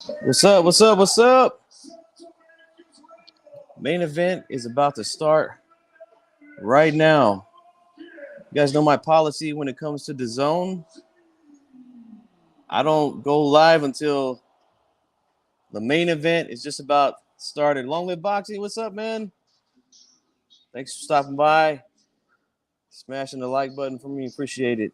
What's up? What's up? What's up? Main event is about to start right now. You guys know my policy when it comes to the zone. I don't go live until the main event is just about started. Long live boxing. What's up, man? Thanks for stopping by. Smashing the like button for me. Appreciate it.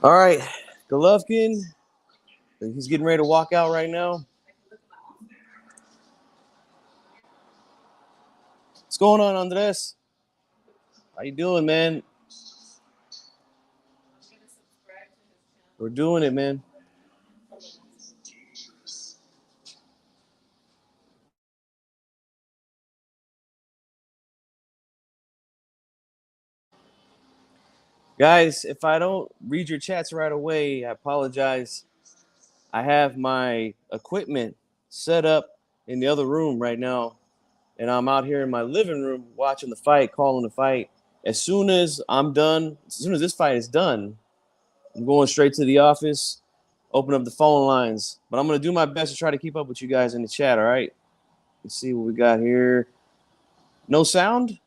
All right. Golovkin. He's getting ready to walk out right now. What's going on, Andres? How you doing, man? We're doing it, man. Guys, if I don't read your chats right away, I apologize. I have my equipment set up in the other room right now, and I'm out here in my living room watching the fight, calling the fight. As soon as I'm done, as soon as this fight is done, I'm going straight to the office, open up the phone lines. But I'm going to do my best to try to keep up with you guys in the chat, all right? Let's see what we got here. No sound?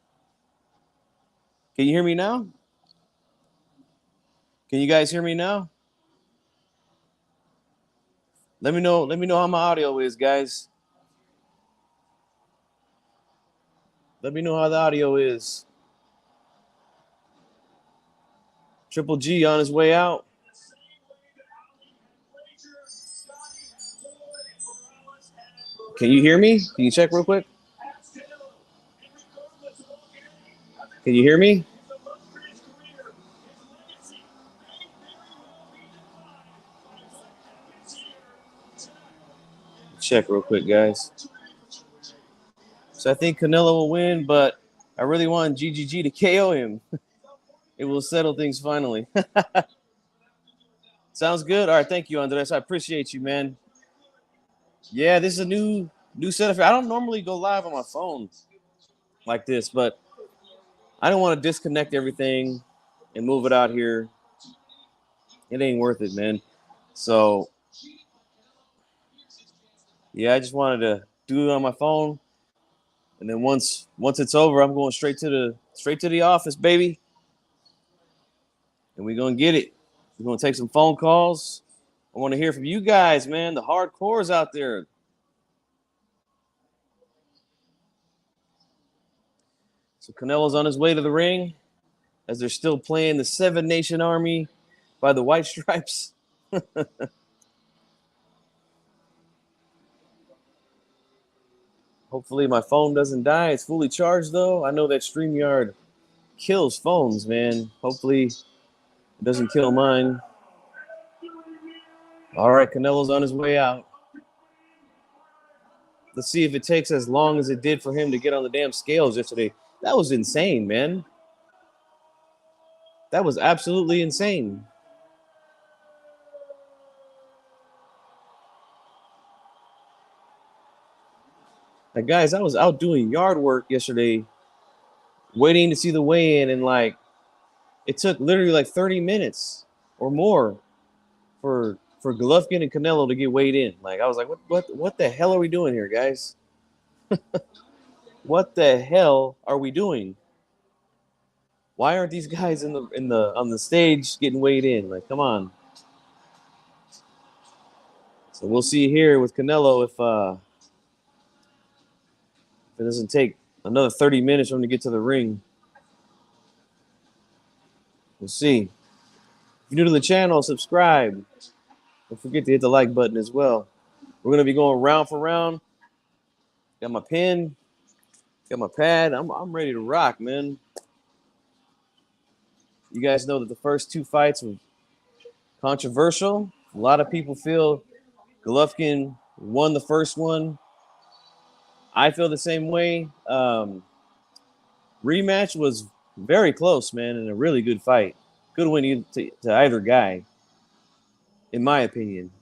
Can you hear me now? Can you guys hear me now? Let me know how my audio is, guys. Let me know how the audio is. Triple G on his way out. Can you hear me? Can you check real quick? Can you hear me? Check real quick, guys. So I think Canelo will win, but I really want GGG to KO him. It will settle things finally. Sounds good. All right, thank you, Andres. I appreciate you, man. Yeah, this is a new setup. I don't normally go live on my phone like this, but I don't want to disconnect everything and move it out here. It ain't worth it, man. So yeah, I just wanted to do it on my phone, and then once it's over, I'm going straight to the office, baby, and we're gonna get it. We're gonna take some phone calls. I want to hear from you guys, man. The hardcores out there. So Canelo's on his way to the ring as they're still playing the Seven Nation Army by the White Stripes. Hopefully my phone doesn't die. It's fully charged though. I know that StreamYard kills phones, man. Hopefully it doesn't kill mine. All right, Canelo's on his way out. Let's see if it takes as long as it did for him to get on the damn scales yesterday. That was insane, man. That was absolutely insane. Like, guys, I was out doing yard work yesterday, waiting to see the weigh-in, and like, it took literally like 30 minutes or more for Golovkin and Canelo to get weighed in. Like, I was like, what the hell are we doing here, guys? What the hell are we doing? Why aren't these guys on the stage getting weighed in? Like, come on. So we'll see here with Canelo if it doesn't take another 30 minutes for him to get to the ring. We'll see. If you're new to the channel, subscribe. Don't forget to hit the like button as well. We're going to be going round for round. Got my pen. Got my pad. I'm ready to rock, man. You guys know that the first two fights were controversial. A lot of people feel Golovkin won the first one. I feel the same way. Rematch was very close, man, and a really good fight. Good win to either guy. in my opinion.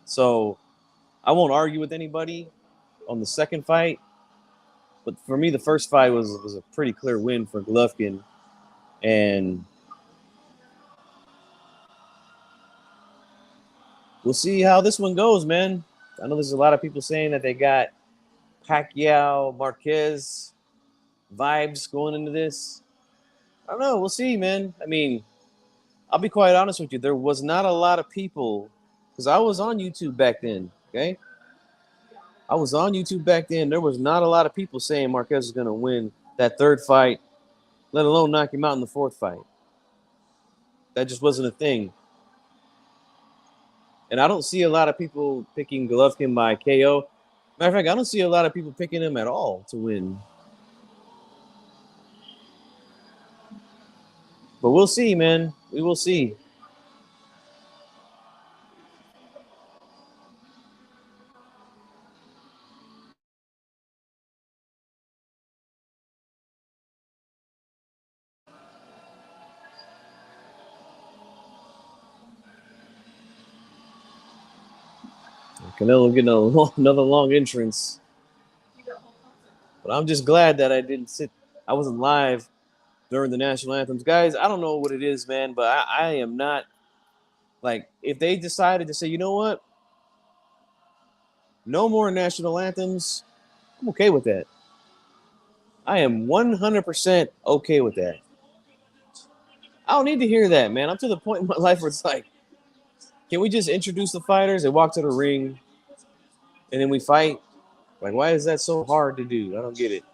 So I won't argue with anybody on the second fight, but for me, the first fight was a pretty clear win for Golovkin, and we'll see how this one goes, man. I know there's a lot of people saying that they got Pacquiao, Marquez vibes going into this. I don't know. We'll see, man. I mean, I'll be quite honest with you. There was not a lot of people, because I was on YouTube back then, okay? I was on YouTube back then. There was not a lot of people saying Marquez is going to win that third fight, let alone knock him out in the fourth fight. That just wasn't a thing. And I don't see a lot of people picking Golovkin by KO. Matter of fact, I don't see a lot of people picking him at all to win. But we'll see, man. We will see. Canelo getting another long entrance. But I'm just glad that I wasn't live during the national anthems. Guys, I don't know what it is, man, but I am not, like, if they decided to say, you know what, no more national anthems, I'm okay with that. I am 100% okay with that. I don't need to hear that, man. I'm to the point in my life where it's like, can we just introduce the fighters and walk to the ring and then we fight? Like, why is that so hard to do? I don't get it.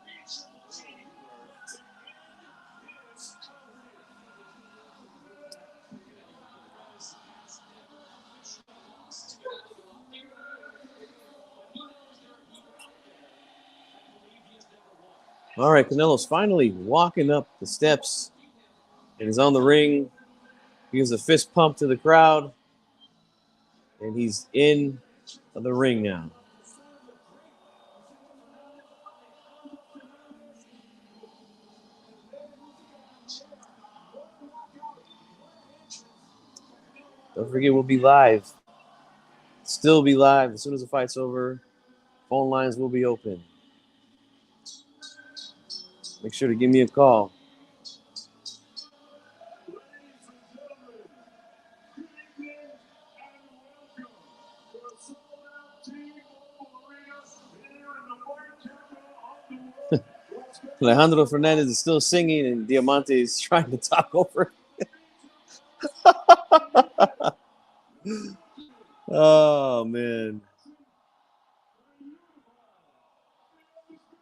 All right, Canelo's finally walking up the steps and is on the ring. He gives a fist pump to the crowd, and he's in the ring now. Don't forget, we'll be live. Still be live as soon as the fight's over. Phone lines will be open. Make sure to give me a call. Alejandro Fernandez is still singing, and Diamante is trying to talk over. Oh, man.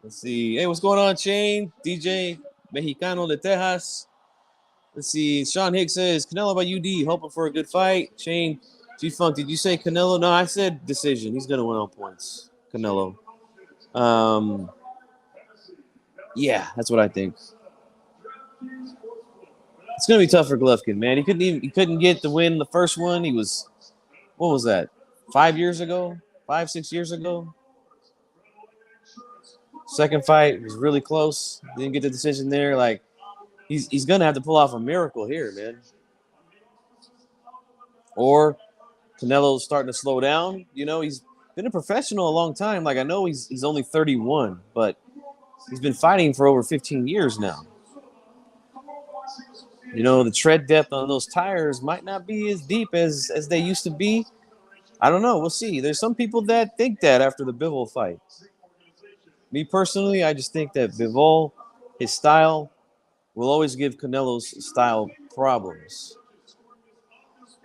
Let's see. Hey, what's going on, Shane? DJ Mexicano de Tejas. Let's see. Sean Hicks says, Canelo by UD, hoping for a good fight. Shane, G-Funk, did you say Canelo? No, I said decision. He's going to win on points. Canelo. Yeah, that's what I think. It's going to be tough for Golovkin, man. He couldn't get the win the first one. He was, what was that? 5 years ago? 6 years ago? Second fight was really close. Didn't get the decision there. Like, he's going to have to pull off a miracle here, man. Or Canelo's starting to slow down. You know, he's been a professional a long time. Like, I know he's only 31, but he's been fighting for over 15 years now. You know, the tread depth on those tires might not be as deep as they used to be. I don't know. We'll see. There's some people that think that after the Bivol fight. Me personally, I just think that Bivol, his style, will always give Canelo's style problems.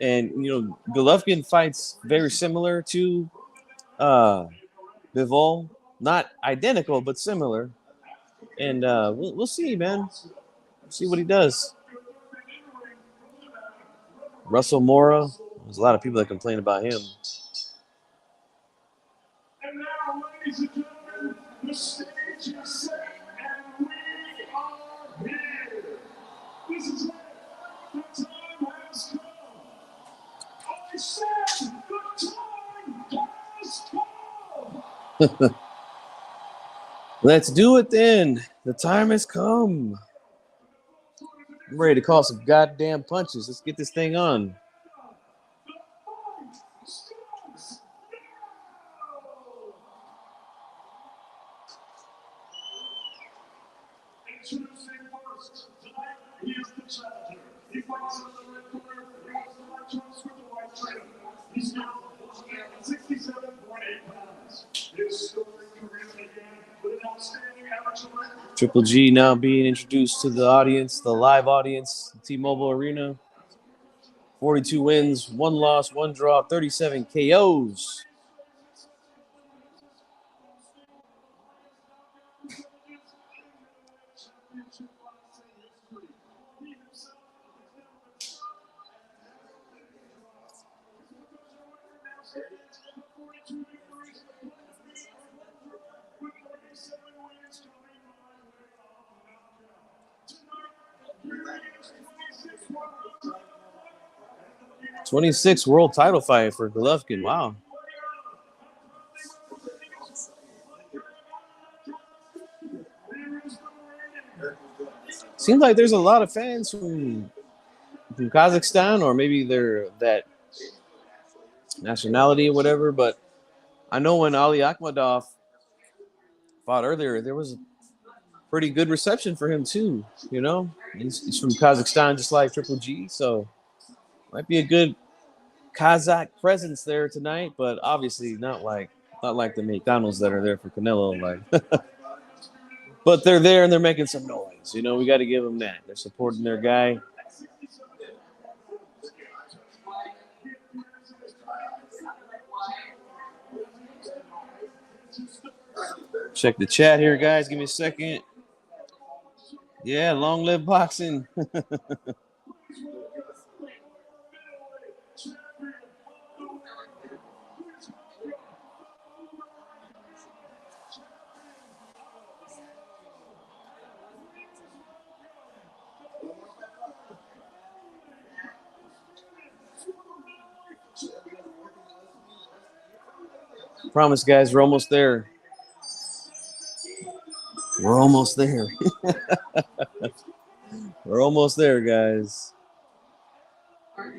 And, you know, Golovkin fights very similar to Bivol. Not identical, but similar. And we'll see, man. We'll see what he does. Russell Mora. There's a lot of people that complain about him. And now, ladies and gentlemen, the stage is set, and we are here. This is it. The time has come. I said the time has come. Let's do it then. The time has come. I'm ready to call some goddamn punches. Let's get this thing on. Triple G now being introduced to the audience, the live audience, T-Mobile Arena. 42 wins, 1 loss, 1 draw, 37 KOs. '26 world title fight for Golovkin. Wow. Seems like there's a lot of fans from Kazakhstan, or maybe they're that nationality or whatever. But I know when Ali Akhmadov fought earlier, there was a pretty good reception for him too. You know, he's from Kazakhstan, just like Triple G, so might be a good Kazakh presence there tonight. But obviously not like the McDonald's that are there for Canelo. Like, but they're there and they're making some noise. You know, we got to give them that. They're supporting their guy. Check the chat here, guys. Give me a second. Yeah, long live boxing. Promise, guys, we're almost there. We're almost there. We're almost there, guys. I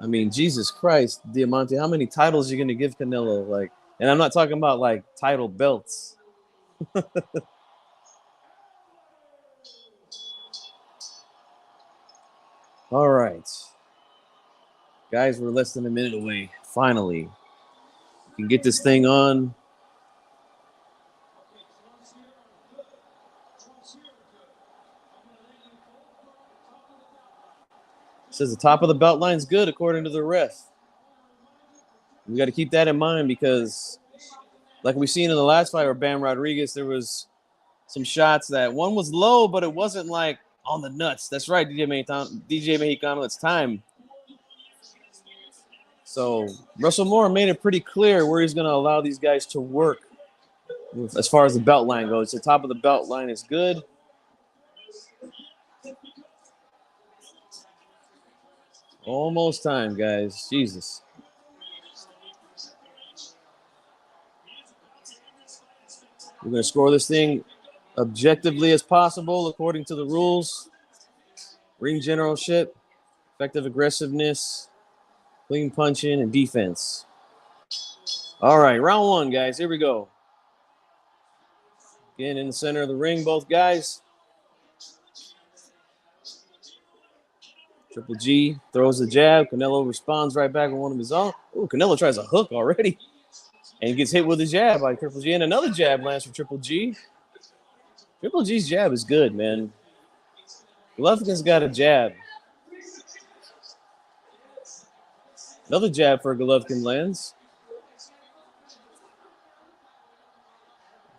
mean, Jesus Christ, Diamante, how many titles are you going to give Canelo? Like, and I'm not talking about like title belts. All right. Guys, we're less than a minute away. Finally, we can get this thing on. Says the top of the belt line is good according to the ref. We got to keep that in mind because, like we've seen in the last fight with Bam Rodriguez, there was some shots that one was low, but it wasn't like on the nuts. That's right, DJ Mexicano. It's time. So Russell Moore made it pretty clear where he's going to allow these guys to work as far as the belt line goes. The top of the belt line is good. Almost time, guys. Jesus. We're going to score this thing objectively as possible according to the rules. Ring generalship, effective aggressiveness, clean punching, and defense. All right, round 1, guys. Here we go. Again, in the center of the ring, both guys. Triple G throws the jab. Canelo responds right back with one of his own. Ooh, Canelo tries a hook already. And gets hit with a jab by Triple G. And another jab lands for Triple G. Triple G's jab is good, man. Golovkin's got a jab. Another jab for Golovkin lands.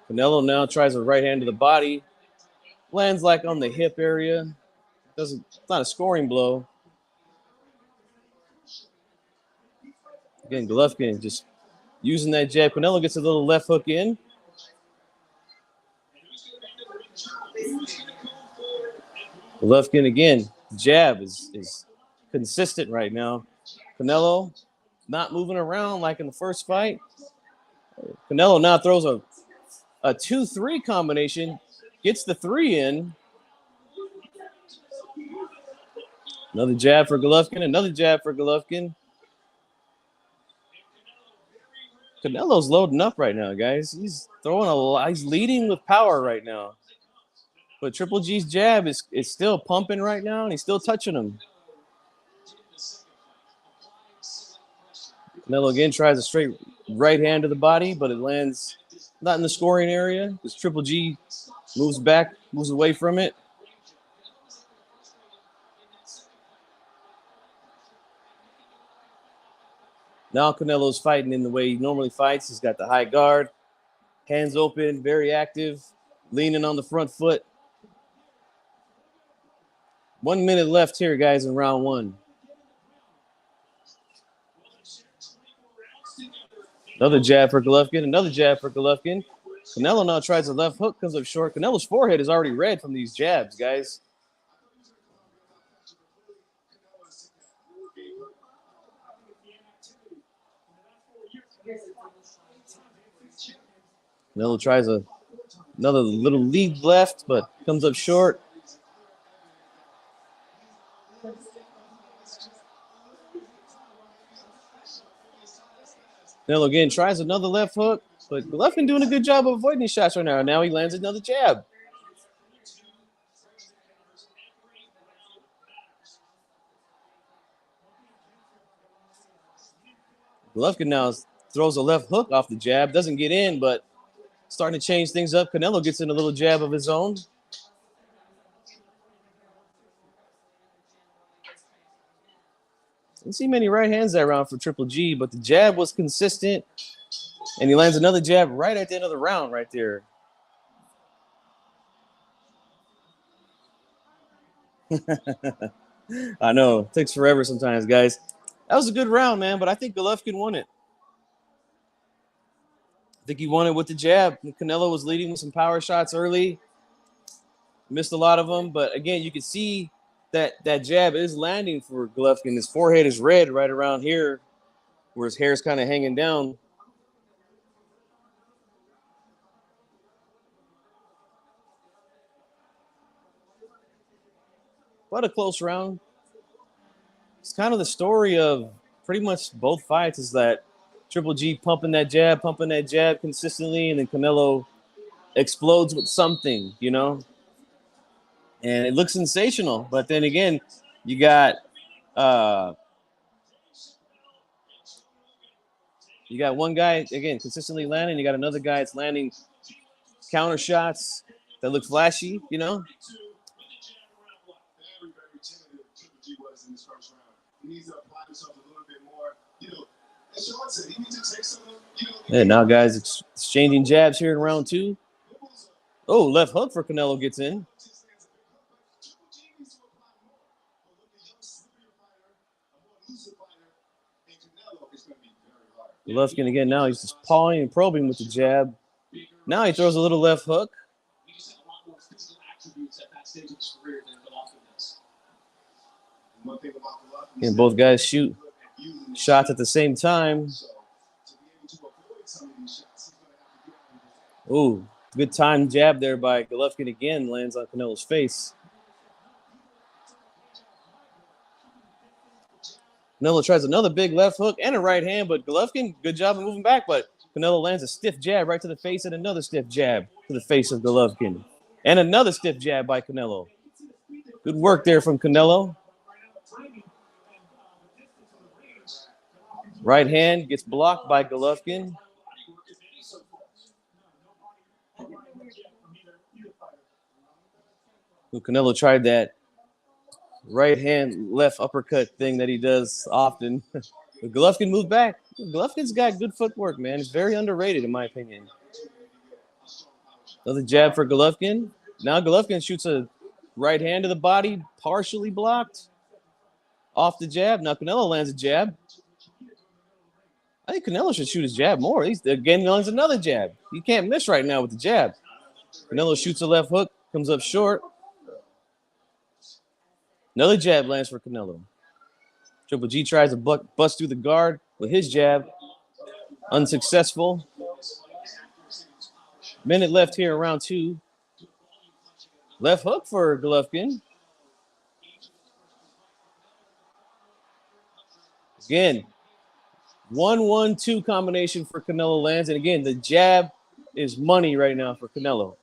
Canelo now tries a right hand to the body. Lands like on the hip area. It's not a scoring blow. Again, Golovkin just using that jab. Canelo gets a little left hook in. Golovkin again. Jab is consistent right now. Canelo not moving around like in the first fight. Canelo now throws a 2-3 combination. Gets the 3 in. Another jab for Golovkin. Another jab for Golovkin. Canelo's loading up right now, guys. He's throwing a lot. He's leading with power right now. But Triple G's jab is still pumping right now, and he's still touching him. Canelo again tries a straight right hand to the body, but it lands not in the scoring area because Triple G moves back, moves away from it. Now Canelo's fighting in the way he normally fights. He's got the high guard, hands open, very active, leaning on the front foot. 1 minute left here, guys, in round one. Another jab for Golovkin, another jab for Golovkin. Canelo now tries a left hook, comes up short. Canelo's forehead is already red from these jabs, guys. Canelo tries another little lead left, but comes up short. Canelo again tries another left hook, but Golovkin doing a good job of avoiding these shots right now. Now he lands another jab. Golovkin now throws a left hook off the jab, doesn't get in, but starting to change things up. Canelo gets in a little jab of his own. Didn't see many right hands that round for Triple G, but the jab was consistent, and he lands another jab right at the end of the round right there. I know. It takes forever sometimes, guys. That was a good round, man, but I think Golovkin won it. I think he won it with the jab. Canelo was leading with some power shots early. Missed a lot of them, but again, you can see that jab is landing for Golovkin. His forehead is red right around here, where his hair's kind of hanging down. What a close round. It's kind of the story of pretty much both fights is that Triple G pumping that jab consistently, and then Canelo explodes with something, you know? And it looks sensational. But then again, you got one guy, again, consistently landing. You got another guy that's landing counter shots that look flashy, you know? Yeah, now guys exchanging jabs here in round two. Oh, left hook for Canelo gets in. Golovkin again, now he's just pawing and probing with the jab. Now he throws a little left hook. And both guys shoot shots at the same time. Ooh, good time jab there by Golovkin again, lands on Canelo's face. Canelo tries another big left hook and a right hand, but Golovkin, good job of moving back, but Canelo lands a stiff jab right to the face and another stiff jab to the face of Golovkin. And another stiff jab by Canelo. Good work there from Canelo. Right hand gets blocked by Golovkin. Canelo tried that right hand left uppercut thing that he does often. But Golovkin moved back. Golovkin's got good footwork, man. It's very underrated, in my opinion. Another jab for Golovkin. Now Golovkin shoots a right hand to the body, partially blocked off the jab. Now Canelo lands a jab. I think Canelo should shoot his jab more. He's again lands another jab. You can't miss right now with the jab. Canelo shoots a left hook, comes up short. Another jab lands for Canelo. Triple G tries to bust through the guard with his jab. Unsuccessful. Minute left here in round two. Left hook for Golovkin. Again, 1-1-2 combination for Canelo lands. And again, the jab is money right now for Canelo.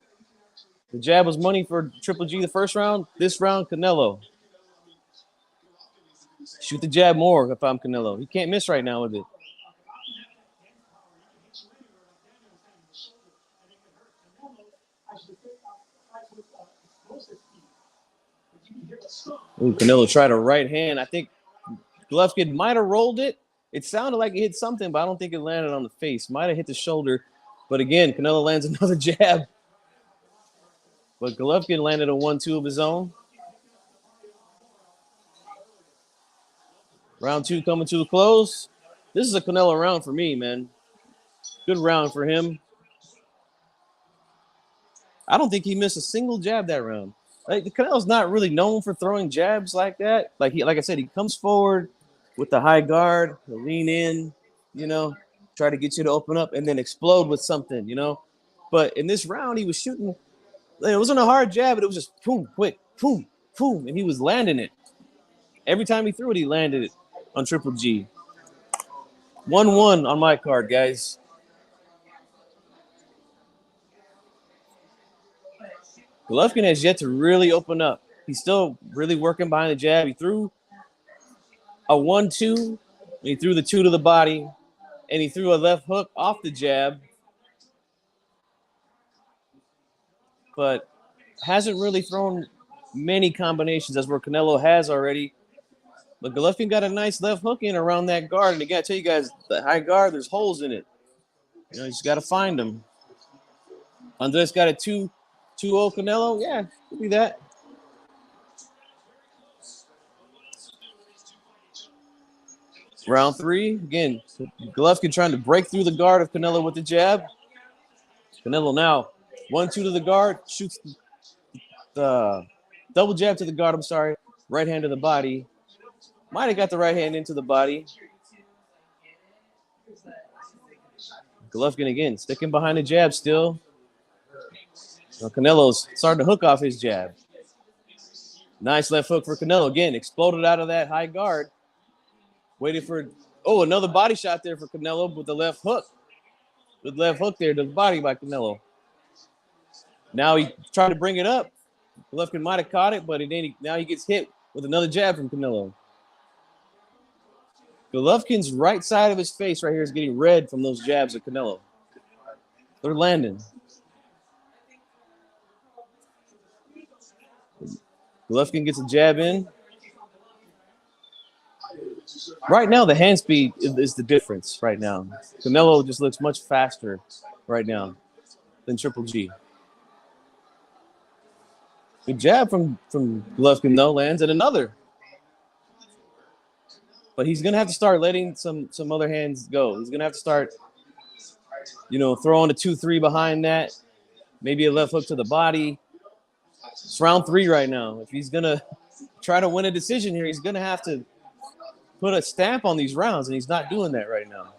The jab was money for Triple G the first round. This round, Canelo. Shoot the jab more if I'm Canelo. He can't miss right now with it. Ooh, Canelo tried a right hand. I think Golovkin might have rolled it. It sounded like it hit something, but I don't think it landed on the face. Might have hit the shoulder. But again, Canelo lands another jab. But Golovkin landed a 1-2 of his own. Round 2 coming to a close. This is a Canelo round for me, man. Good round for him. I don't think he missed a single jab that round. Like, Canelo's not really known for throwing jabs like that. Like I said, he comes forward with the high guard, lean in, try to get you to open up and then explode with something, But in this round, he was shooting. It wasn't a hard jab, but it was just boom, quick, boom, boom, and he was landing it. Every time he threw it, he landed it on Triple G. 1-1 on my card, guys. Golovkin has yet to really open up. He's still really working behind the jab. He threw a 1-2, and he threw the 2 to the body, and he threw a left hook off the jab, but hasn't really thrown many combinations as where Canelo has already. But Golovkin got a nice left hook in around that guard, and I got to tell you guys, the high guard, there's holes in it. You just got to find them. Andres got a 2-0 Canelo. Yeah, could be that. Round 3, again, Golovkin trying to break through the guard of Canelo with the jab. Canelo now 1-2 to the guard, shoots the double jab to the guard. Right hand to the body. Might have got the right hand into the body. Golovkin again, sticking behind the jab still. Canelo's starting to hook off his jab. Nice left hook for Canelo. Again, exploded out of that high guard. Waited for, another body shot there for Canelo with the left hook. The left hook there to the body by Canelo. Now he tried to bring it up. Golovkin might have caught it, but now he gets hit with another jab from Canelo. Golovkin's right side of his face right here is getting red from those jabs of Canelo. They're landing. Golovkin gets a jab in. Right now, the hand speed is the difference right now. Canelo just looks much faster right now than Triple G. Good jab from Golovkin, though, lands and another. But he's going to have to start letting some other hands go. He's going to have to start, throwing a 2-3 behind that. Maybe a left hook to the body. It's round 3 right now. If he's going to try to win a decision here, he's going to have to put a stamp on these rounds, and he's not doing that right now.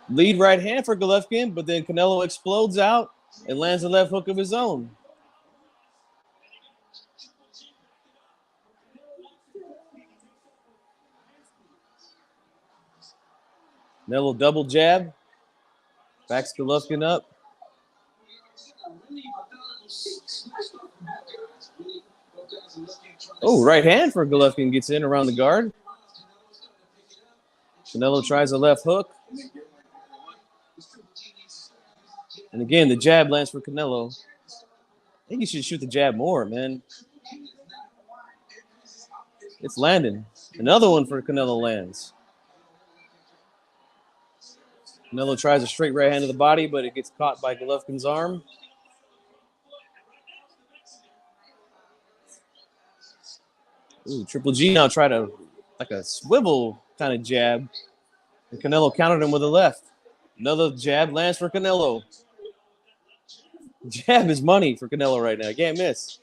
Lead right hand for Golovkin, but then Canelo explodes out and lands a left hook of his own. Canelo double jab. Backs Golovkin up. Right hand for Golovkin gets in around the guard. Canelo tries a left hook. And again, the jab lands for Canelo. I think he should shoot the jab more, man. It's landing. Another one for Canelo lands. Canelo tries a straight right hand to the body, but it gets caught by Golovkin's arm. Triple G now tried like a swivel kind of jab. And Canelo countered him with a left. Another jab lands for Canelo. Jab is money for Canelo right now. Can't miss.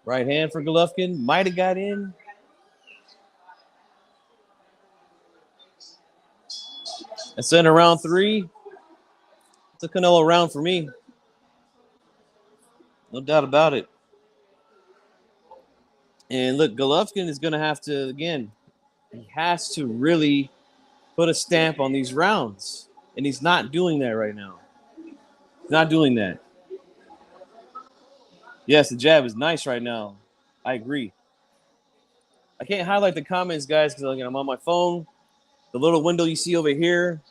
Right hand for Golovkin. Might have got in. It's in round 3. It's a Canelo round for me. No doubt about it. And look, Golovkin is going to have to, again, He has to really put a stamp on these rounds, and he's not doing that right now. He's not doing that. Yes, the jab is nice right now. I agree. I can't highlight the comments, guys, because I'm on my phone. The little window you see over here,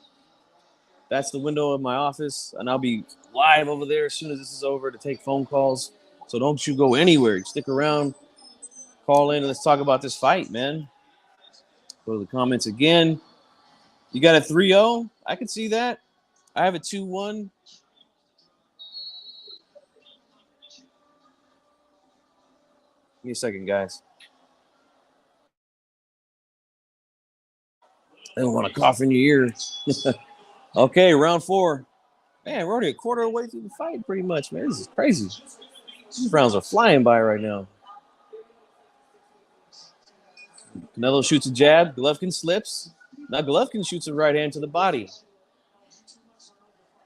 that's the window of my office, and I'll be live over there as soon as this is over to take phone calls. So don't you go anywhere. Stick around, call in, and let's talk about this fight, man. Go to the comments again. You got a 3-0? I can see that. I have a 2-1. Give me a second, guys. I don't want to cough in your ear. Okay, round 4. Man, we're already a quarter of the way through the fight, pretty much, man. This is crazy. These rounds are flying by right now. Canelo shoots a jab. Golovkin slips. Now Golovkin shoots a right hand to the body.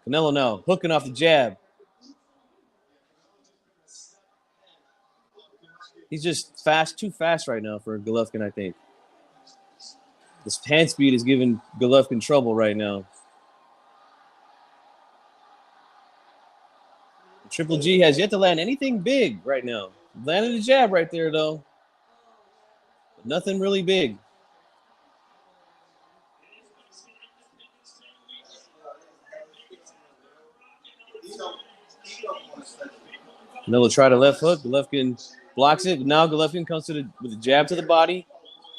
Canelo now hooking off the jab. He's just too fast right now for Golovkin, I think. This hand speed is giving Golovkin trouble right now. Triple G has yet to land anything big right now. Landed a jab right there, though. But nothing really big. Canelo tried a left hook. Golovkin blocks it. Now Golovkin comes with a jab to the body.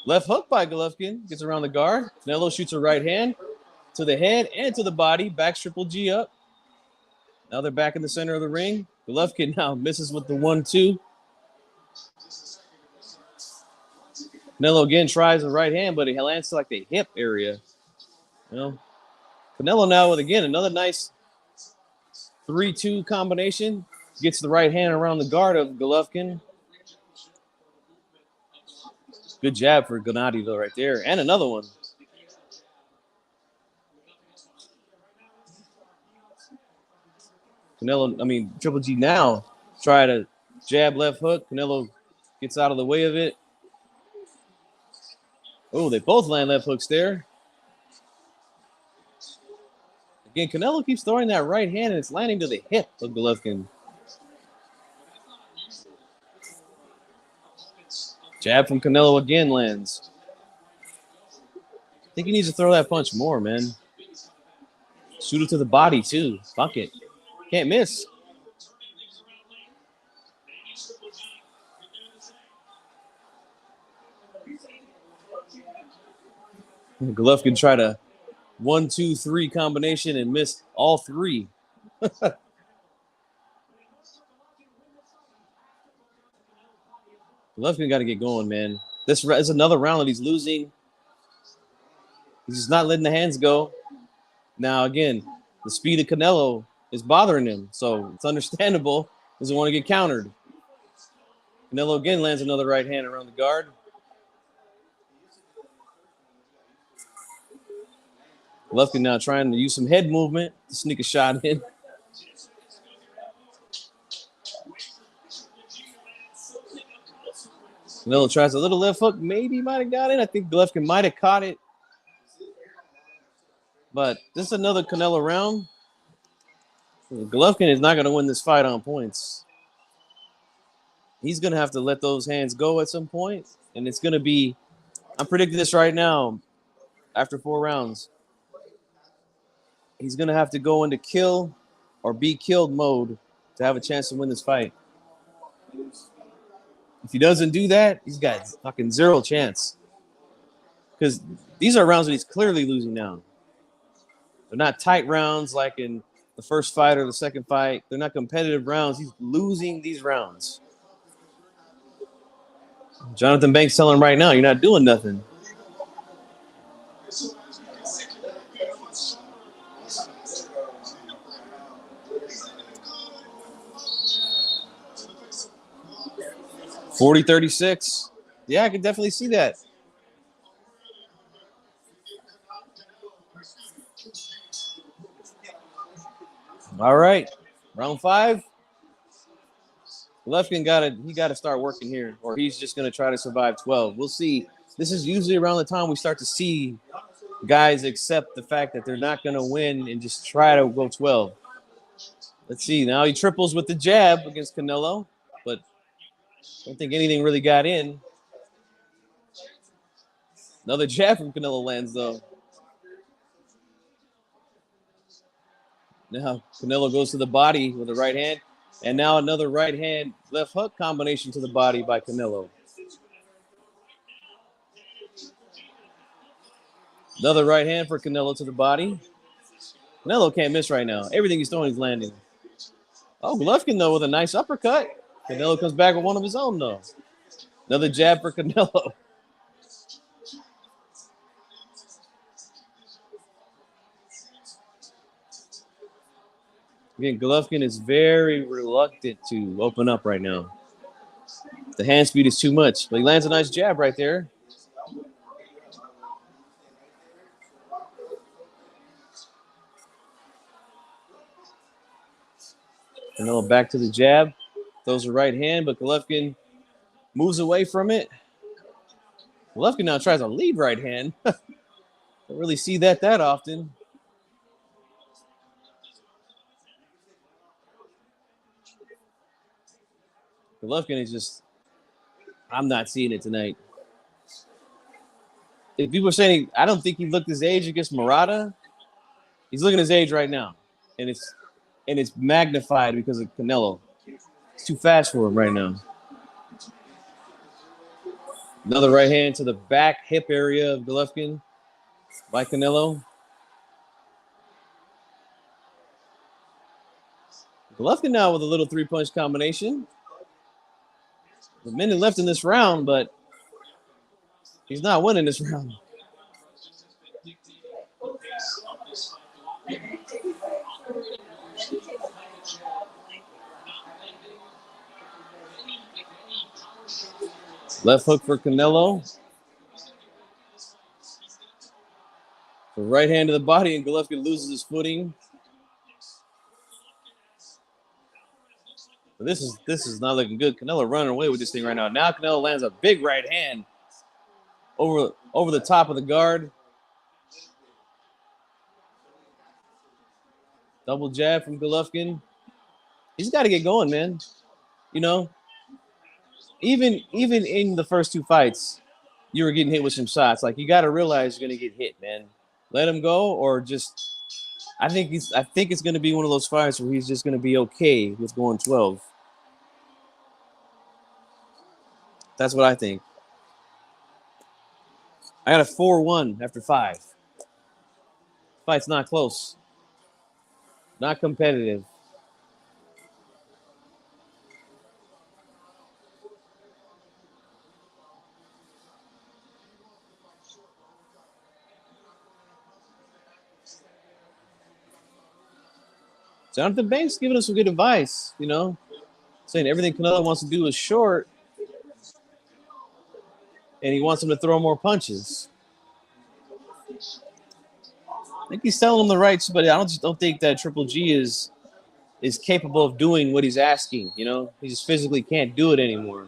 Left hook by Golovkin. Gets around the guard. Canelo shoots a right hand to the head and to the body. Backs Triple G up. Now they're back in the center of the ring. Golovkin now misses with the 1-2. Canelo again tries the right hand, but he lands to like the hip area. You know, Canelo now with again another nice 3-2 combination. Gets the right hand around the guard of Golovkin. Good jab for Gennady though right there, and another one. Triple G now try to jab left hook. Canelo gets out of the way of it. Oh, they both land left hooks there. Again, Canelo keeps throwing that right hand, and it's landing to the hip of Golovkin. Jab from Canelo again lands. I think he needs to throw that punch more, man. Shoot it to the body, too. Fuck it. Can't miss. Golovkin tried a 1-2-3 combination and missed all 3. Golovkin got to get going, man. This is another round that he's losing. He's just not letting the hands go. Now, again, the speed of Canelo is bothering him, so it's understandable. Doesn't want to get countered. Canelo again lands another right hand around the guard. Golovkin now trying to use some head movement to sneak a shot in. Canelo tries a little left hook. Maybe he might have got it. I think Golovkin might have caught it. But this is another Canelo round. Golovkin is not going to win this fight on points. He's going to have to let those hands go at some point. And it's going to be, I'm predicting this right now, after 4 rounds. He's going to have to go into kill or be killed mode to have a chance to win this fight. If he doesn't do that, he's got fucking 0 chance. Because these are rounds that he's clearly losing now. They're not tight rounds like in the first fight or the second fight. They're not competitive rounds. He's losing these rounds. Jonathan Banks telling him right now, you're not doing nothing. $40-36. Yeah, I can definitely see that. All right, round 5. Golovkin got to start working here, or he's just going to try to survive 12. We'll see This is usually around the time we start to see guys accept the fact that they're not going to win and just try to go 12. Let's see. Now he triples with the jab against Canelo, but I don't think anything really got in. Another jab from Canelo lands, though. Now Canelo goes to the body with the right hand, and now another right hand left hook combination to the body by Canelo. Another right hand for Canelo to the body. Canelo can't miss right now. Everything he's throwing is landing. Oh, Golovkin, though, with a nice uppercut. Canelo comes back with one of his own, though. Another jab for Canelo. Again, Golovkin is very reluctant to open up right now. The hand speed is too much, but he lands a nice jab right there. Canelo back to the jab. Throws a right hand, but Golovkin moves away from it. Golovkin now tries a lead right hand. Don't really see that often. Golovkin is just, I'm not seeing it tonight. If people are saying, I don't think he looked his age against Murata, he's looking his age right now. And it's magnified because of Canelo. It's too fast for him right now. Another right hand to the back hip area of Golovkin by Canelo. Golovkin now with a little three-punch combination. A minute left in this round, but he's not winning this round. Left hook for Canelo. The right hand to the body, and Golovkin loses his footing. But this is not looking good. Canelo running away with this thing right now. Now Canelo lands a big right hand over the top of the guard. Double jab from Golovkin. He's got to get going, man. You know, even in the first two fights, you were getting hit with some shots. Like, you got to realize you're going to get hit, man. Let him go, or just I think it's going to be one of those fights where he's just going to be okay with going 12. That's what I think. I got a 4-1 after 5. Fight's not close. Not competitive. Jonathan Banks giving us some good advice, you know, saying everything Canelo wants to do is short, and he wants him to throw more punches. I think he's telling him the right, but I don't think that Triple G is capable of doing what he's asking. You know, he just physically can't do it anymore.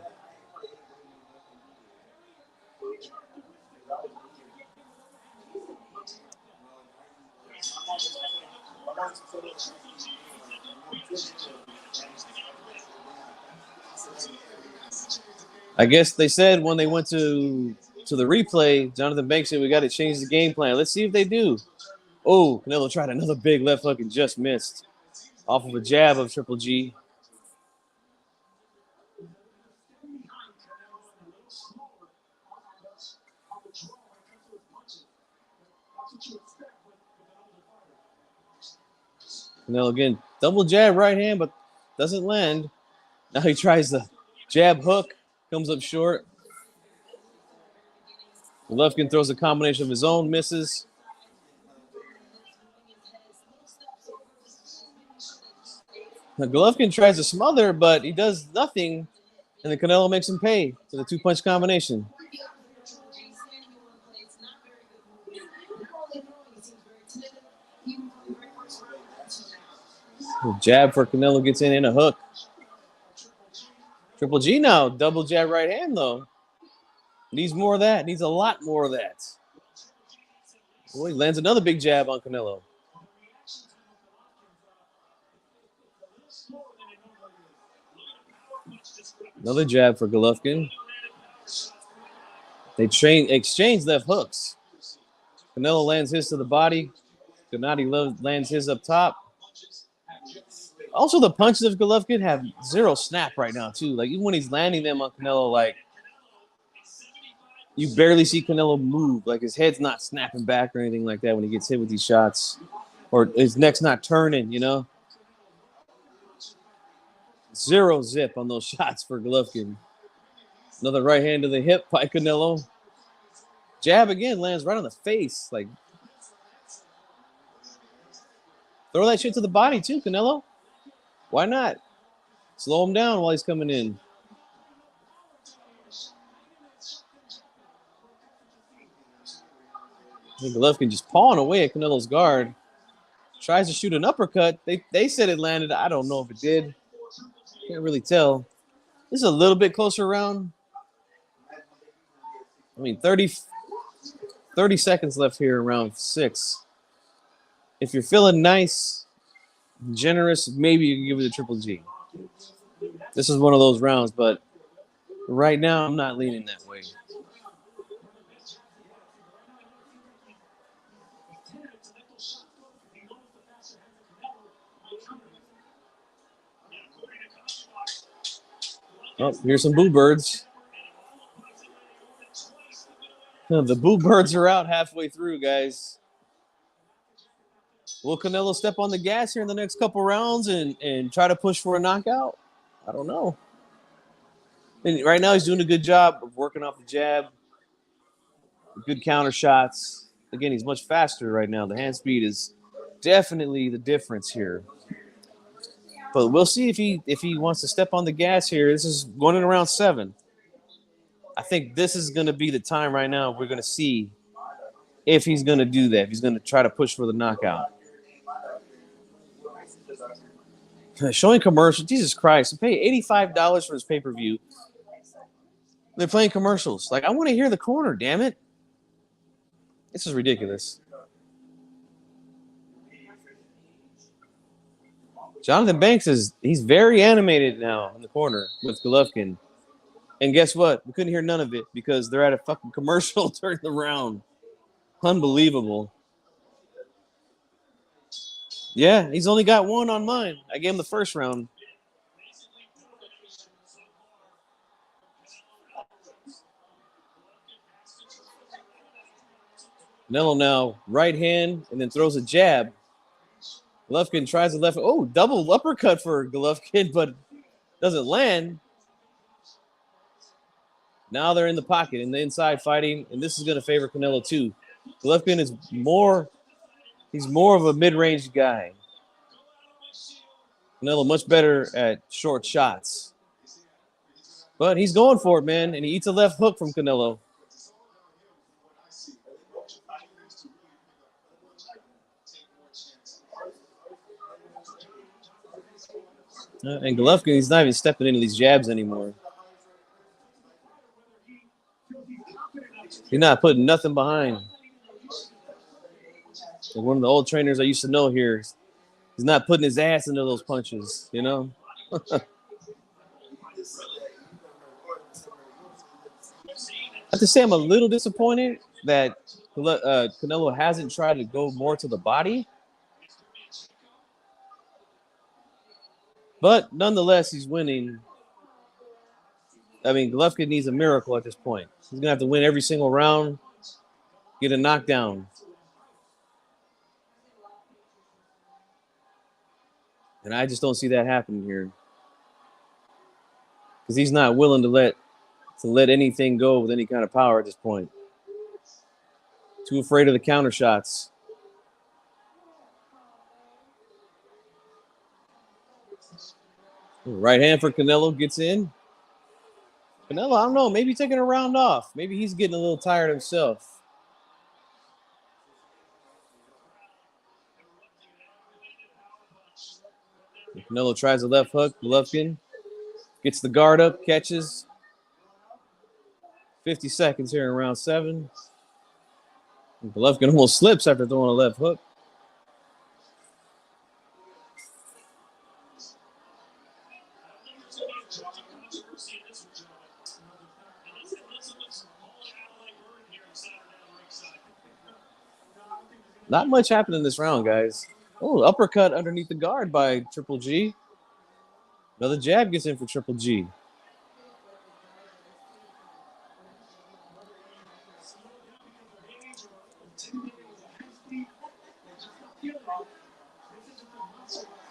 I guess they said when they went to the replay, Jonathan Banks said we got to change the game plan. Let's see if they do. Oh, Canelo tried another big left hook and just missed off of a jab of Triple G. Canelo again, double jab right hand, but doesn't land. Now he tries the jab hook, comes up short. Golovkin throws a combination of his own, misses. Now Golovkin tries to smother, but he does nothing, and then Canelo makes him pay to the two-punch combination. The jab for Canelo gets in and a hook. Triple G now, double jab right hand, though. Needs more of that. Needs a lot more of that. Boy, he lands another big jab on Canelo. Another jab for Golovkin. They exchange left hooks. Canelo lands his to the body. Gennady lands his up top. Also, the punches of Golovkin have zero snap right now, too. Like, even when he's landing them on Canelo, like, you barely see Canelo move. Like, his head's not snapping back or anything like that when he gets hit with these shots. Or his neck's not turning, you know? Zero zip on those shots for Golovkin. Another right hand to the hip by Canelo. Jab again lands right on the face. Like, throw that shit to the body, too, Canelo. Why not? Slow him down while he's coming in. Golovkin just pawing away at Canelo's guard. Tries to shoot an uppercut. They said it landed. I don't know if it did. Can't really tell. This is a little bit closer round. I mean, 30 seconds left here in round 6. If you're feeling nice, generous, maybe you can give it a triple G. This is one of those rounds, but right now I'm not leaning that way. Oh, here's some boo birds. The boo birds are out halfway through, guys. Will Canelo step on the gas here in the next couple rounds and try to push for a knockout? I don't know. And right now he's doing a good job of working off the jab. Good counter shots. Again, he's much faster right now. The hand speed is definitely the difference here. But we'll see if he wants to step on the gas here. This is going in around 7. I think this is going to be the time right now we're going to see if he's going to do that. If he's going to try to push for the knockout. Showing commercials. Jesus Christ. I pay $85 for his pay-per-view. They're playing commercials. Like, I want to hear the corner, damn it. This is ridiculous. Jonathan Banks he's very animated now in the corner with Golovkin. And guess what? We couldn't hear none of it because they're at a fucking commercial during the round. Unbelievable. Yeah, he's only got one on mine. I gave him the first round. Canelo now right hand and then throws a jab. Golovkin tries to left. Oh, double uppercut for Golovkin, but doesn't land. Now they're in the pocket, in the inside fighting, and this is going to favor Canelo too. Golovkin is he's more of a mid-range guy. Canelo much better at short shots. But he's going for it, man, and he eats a left hook from Canelo. And Golovkin, he's not even stepping into these jabs anymore. He's not putting nothing behind. Like one of the old trainers I used to know here, he's not putting his ass into those punches, you know? I have to say I'm a little disappointed that Canelo hasn't tried to go more to the body. But nonetheless, he's winning. I mean, Golovkin needs a miracle at this point. He's going to have to win every single round, get a knockdown. And I just don't see that happening here. Because he's not willing to let anything go with any kind of power at this point. Too afraid of the counter shots. Right hand for Canelo gets in. Canelo, I don't know, maybe taking a round off. Maybe he's getting a little tired himself. Canelo tries a left hook. Golovkin gets the guard up, catches. 50 seconds here in round 7. Golovkin almost slips after throwing a left hook. Not much happened in this round, guys. Oh, uppercut underneath the guard by Triple G. Another jab gets in for Triple G.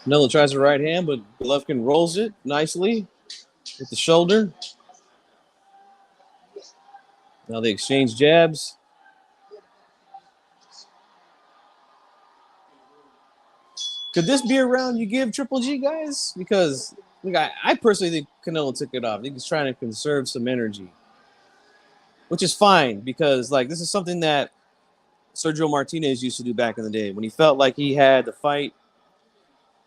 Canelo tries the right hand, but Golovkin rolls it nicely with the shoulder. Now they exchange jabs. Could this be a round you give Triple G, guys? Because look, I personally think Canelo took it off. I think he's trying to conserve some energy, which is fine because like this is something that Sergio Martinez used to do back in the day. When he felt like he had the fight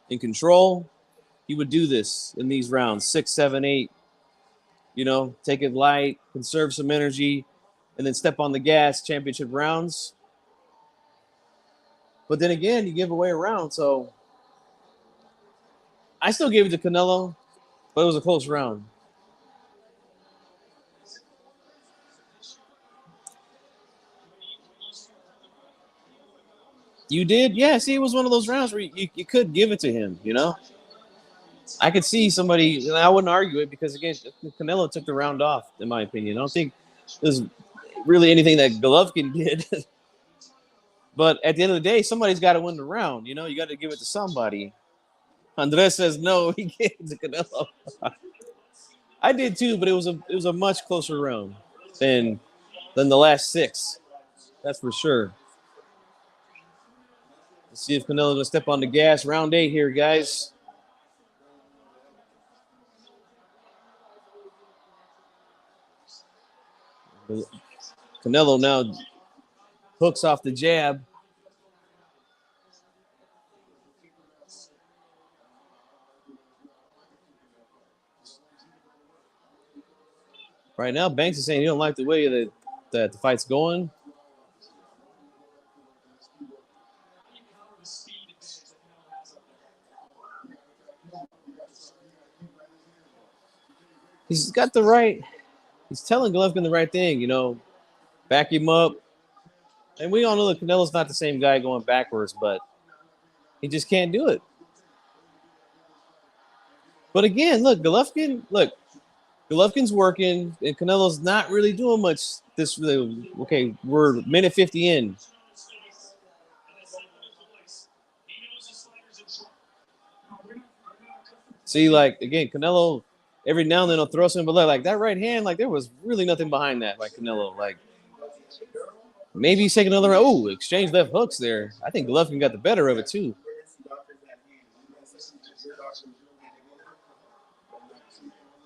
in control, he would do this in these rounds, 6, 7, 8. You know, take it light, conserve some energy, and then step on the gas championship rounds. But then again, you give away a round. So I still gave it to Canelo, but it was a close round. You did? Yeah, see, it was one of those rounds where you could give it to him, you know? I could see somebody, and I wouldn't argue it because, again, Canelo took the round off, in my opinion. I don't think there's really anything that Golovkin did. But at the end of the day, somebody's got to win the round. You know, you got to give it to somebody. Andres says no, he gave it to Canelo. I did too, but it was a much closer round than the last 6. That's for sure. Let's see if Canelo's gonna step on the gas. Round 8 here, guys. Canelo now hooks off the jab. Right now, Banks is saying he don't like the way that the fight's going. He's got the right. He's telling Golovkin the right thing, you know, back him up. And we all know that Canelo's not the same guy going backwards, but he just can't do it. But again, Golovkin's working, and Canelo's not really doing much. Okay, we're minute 50 in. See, like again, Canelo every now and then will throw something, but like that right hand, like there was really nothing behind that by Canelo. Like maybe he's taking another. Oh, exchange left hooks there. I think Golovkin got the better of it too.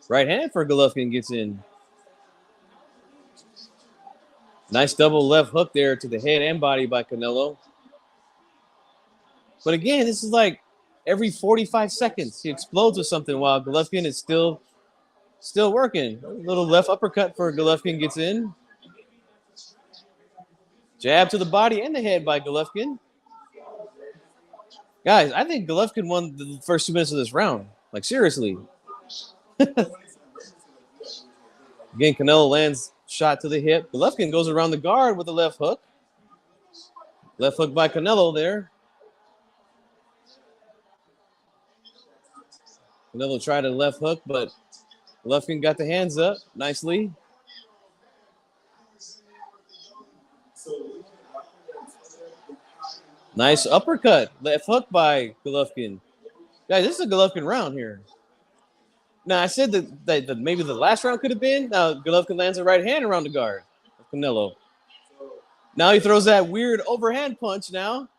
Right hand for Golovkin gets in. Nice double left hook there to the head and body by Canelo. But again, this is like every 45 seconds he explodes with something while Golovkin is still working. A little left uppercut for Golovkin gets in. Jab to the body and the head by Golovkin. Guys, I think Golovkin won the first 2 minutes of this round. Like, seriously. Again, Canelo lands shot to the hip. Golovkin goes around the guard with a left hook. Left hook by Canelo there. Canelo tried a left hook, but Golovkin got the hands up nicely. Nice uppercut. Left hook by Golovkin. Guys, this is a Golovkin round here. Now, I said that maybe the last round could have been. Now, Golovkin lands a right hand around the guard of Canelo. Now he throws that weird overhand punch now.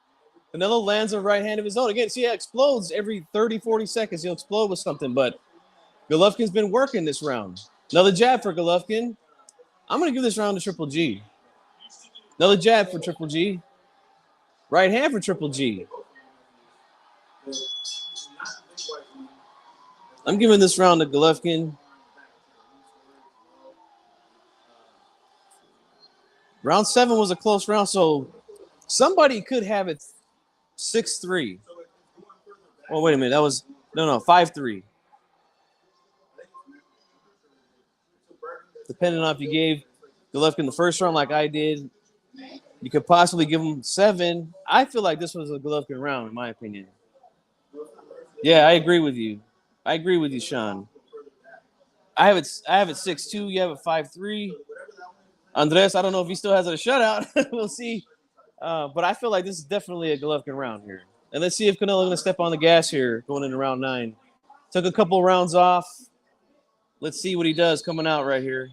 Canelo lands a right hand of his own. Again, see, it explodes every 30, 40 seconds. He'll explode with something, but Golovkin's been working this round. Another jab for Golovkin. I'm going to give this round to Triple G. Another jab for Triple G. Right hand for Triple G. I'm giving this round to Golovkin. Round 7 was a close round, so somebody could have it 6-3. Oh, wait a minute. That was, no, 5-3. Depending on if you gave Golovkin the first round like I did, you could possibly give him 7. I feel like this was a Golovkin round, in my opinion. Yeah, I agree with you. Sean. I have it 6-2. You have it 5-3. Andres, I don't know if he still has a shutout. We'll see. But I feel like this is definitely a Golovkin round here. And let's see if Canelo's going to step on the gas here going into round 9. Took a couple rounds off. Let's see what he does coming out right here.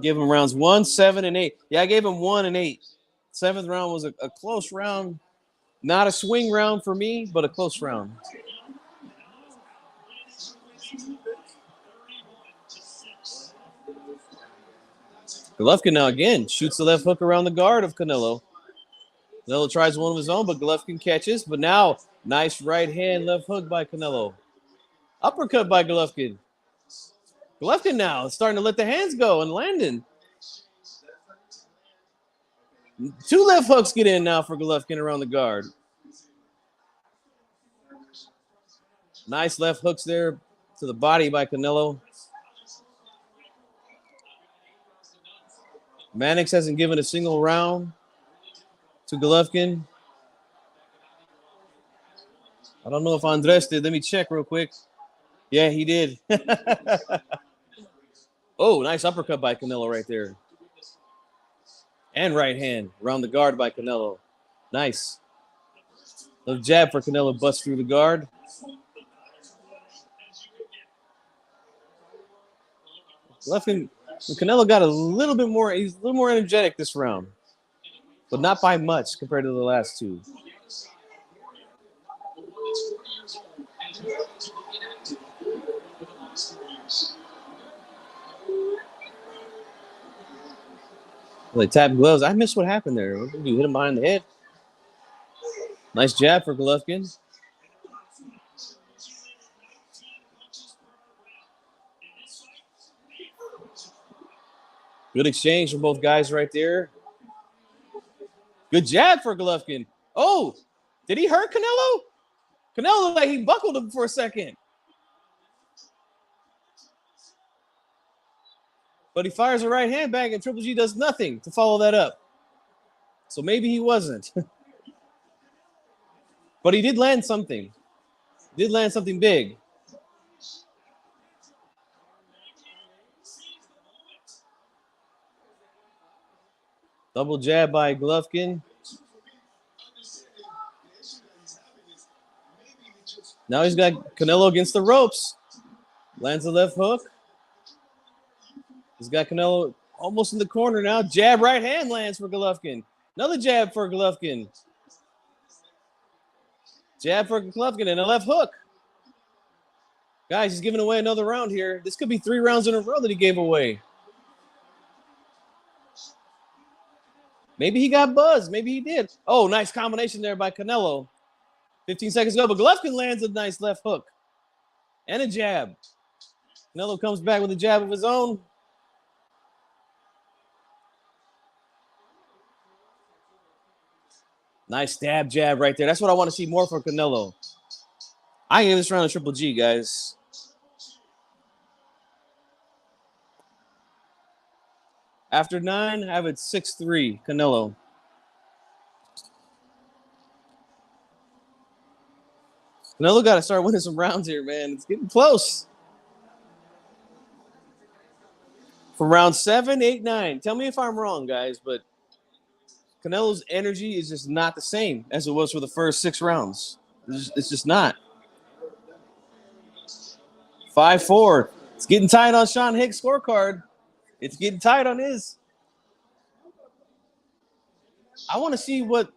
Give him rounds 1, 7, and 8. Yeah, I gave him 1 and 8. 7th round was a close round. Not a swing round for me, but a close round. Golovkin now again shoots the left hook around the guard of Canelo. Canelo tries one of his own, but Golovkin catches. But now, nice right hand left hook by Canelo. Uppercut by Golovkin. Golovkin now starting to let the hands go and landing. 2 left hooks get in now for Golovkin around the guard. Nice left hooks there to the body by Canelo. Mannix hasn't given a single round to Golovkin. I don't know if Andres did. Let me check real quick. Yeah, he did. Oh, nice uppercut by Canelo right there. And right hand around the guard by Canelo. Nice. Little jab for Canelo, busts through the guard. Canelo got a little bit more, he's a little more energetic this round, but not by much compared to the last 2. Well, they tapped gloves. I missed what happened there. What did you hit him behind the head? Nice jab for Golovkin. Good exchange from both guys right there. Good jab for Golovkin. Oh, did he hurt Canelo? Canelo looked like he buckled him for a second. But he fires a right hand back and Triple G does nothing to follow that up. So maybe he wasn't. But he did land something. Did land something big. Double jab by Golovkin. Now he's got Canelo against the ropes. Lands the left hook. He's got Canelo almost in the corner now. Jab right hand lands for Golovkin. Another jab for Golovkin. Jab for Golovkin and a left hook. Guys, he's giving away another round here. This could be 3 rounds in a row that he gave away. Maybe he got buzzed. Maybe he did. Oh, nice combination there by Canelo. 15 seconds ago, but Golovkin lands a nice left hook and a jab. Canelo comes back with a jab of his own. Nice stab jab right there. That's what I want to see more for Canelo. I give this round a Triple G, guys. After 9, I have it 6-3, Canelo. Canelo got to start winning some rounds here, man. It's getting close. For round 7, 8, 9. Tell me if I'm wrong, guys, but Canelo's energy is just not the same as it was for the first 6 rounds. It's just not. 5-4. It's getting tight on Sean Hicks' scorecard. It's getting tight on his. I want to see what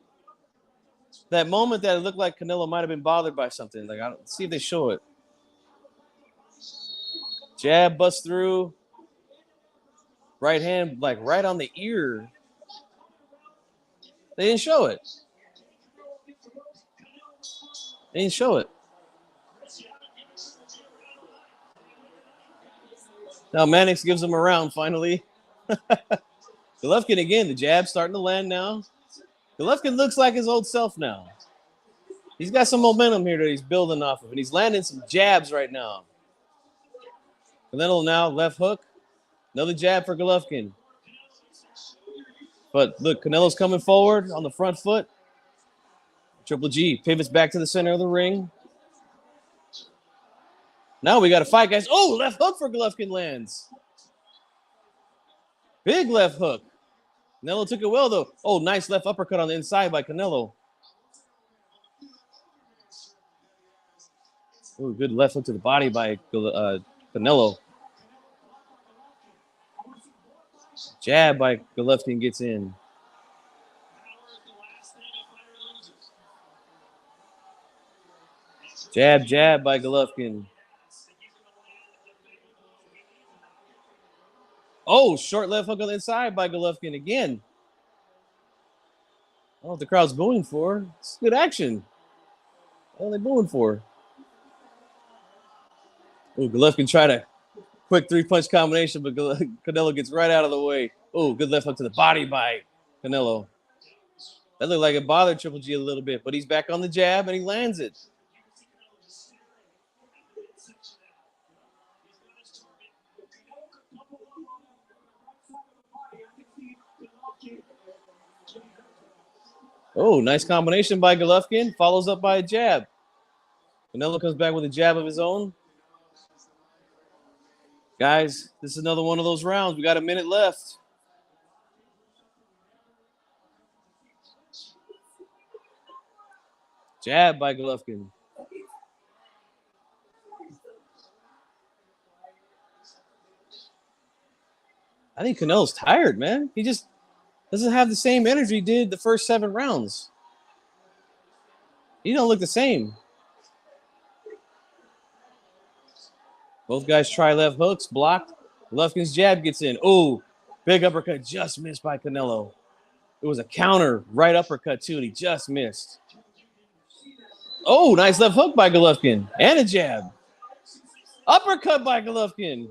that moment that it looked like Canelo might have been bothered by something. Like, I don't see if they show it. Jab busts through. Right hand, like right on the ear. They didn't show it. They didn't show it. Now Mannix gives him a round finally. Golovkin again. The jab starting to land now. Golovkin looks like his old self now. He's got some momentum here that he's building off of, and he's landing some jabs right now. Canelo now, left hook. Another jab for Golovkin. But look, Canelo's coming forward on the front foot. Triple G pivots back to the center of the ring. Now we got a fight, guys. Oh, left hook for Golovkin lands. Big left hook. Canelo took it well, though. Oh, nice left uppercut on the inside by Canelo. Oh, good left hook to the body by Canelo. Jab by Golovkin gets in. Jab by Golovkin. Oh, short left hook on the inside by Golovkin again. I don't know what the crowd's booing for. It's good action. What are they booing for? Oh, Golovkin tried a quick three-punch combination, but Canelo gets right out of the way. Oh, good left hook to the body by Canelo. That looked like it bothered Triple G a little bit, but he's back on the jab and he lands it. Oh, nice combination by Golovkin. Follows up by a jab. Canelo comes back with a jab of his own. Guys, this is another one of those rounds. We got a minute left. Jab by Golovkin. I think Canelo's tired, man. He just doesn't have the same energy he did the first 7 rounds. He don't look the same. Both guys try left hooks, blocked. Golovkin's jab gets in. Oh, big uppercut just missed by Canelo. It was a counter right uppercut too, and he just missed. Oh, nice left hook by Golovkin and a jab. Uppercut by Golovkin.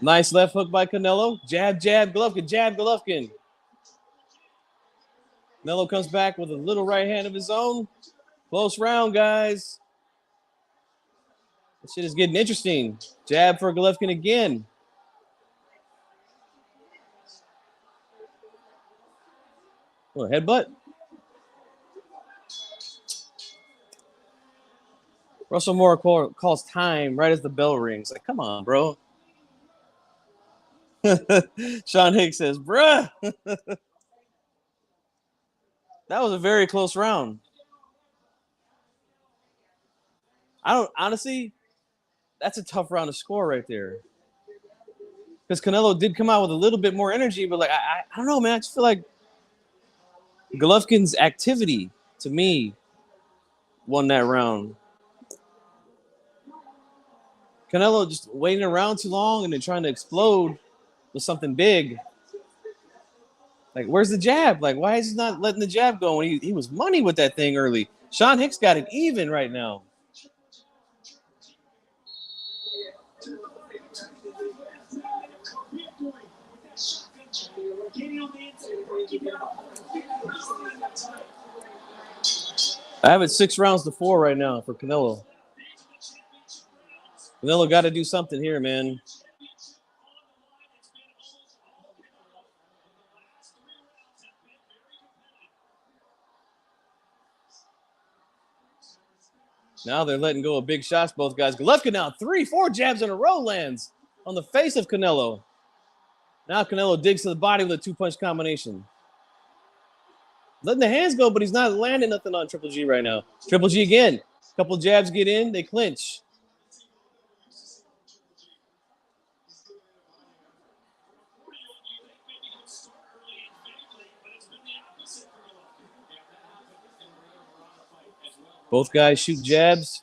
Nice left hook by Canelo. Jab, Golovkin, jab, Golovkin. Canelo comes back with a little right hand of his own. Close round, guys. This shit is getting interesting. Jab for Golovkin again. Oh, headbutt. Russell Moore calls time right as the bell rings. Like, come on, bro. Sean Hicks says, bruh. That was a very close round. Honestly, that's a tough round to score right there. Because Canelo did come out with a little bit more energy, but like I don't know, man. I just feel like Golovkin's activity, to me, won that round. Canelo just waiting around too long and then trying to explode with something big. Like, where's the jab? Like, why is he not letting the jab go when he was money with that thing early? Sean Hicks got it even right now. I have it 6 rounds to 4 right now for Canelo. Canelo got to do something here, man. Now they're letting go of big shots, both guys. Golovkin now 3-4 jabs in a row lands on the face of Canelo. Now Canelo digs to the body with a 2-punch combination. Letting the hands go, but he's not landing nothing on Triple G right now. Triple G again. Couple jabs get in, they clinch. Both guys shoot jabs.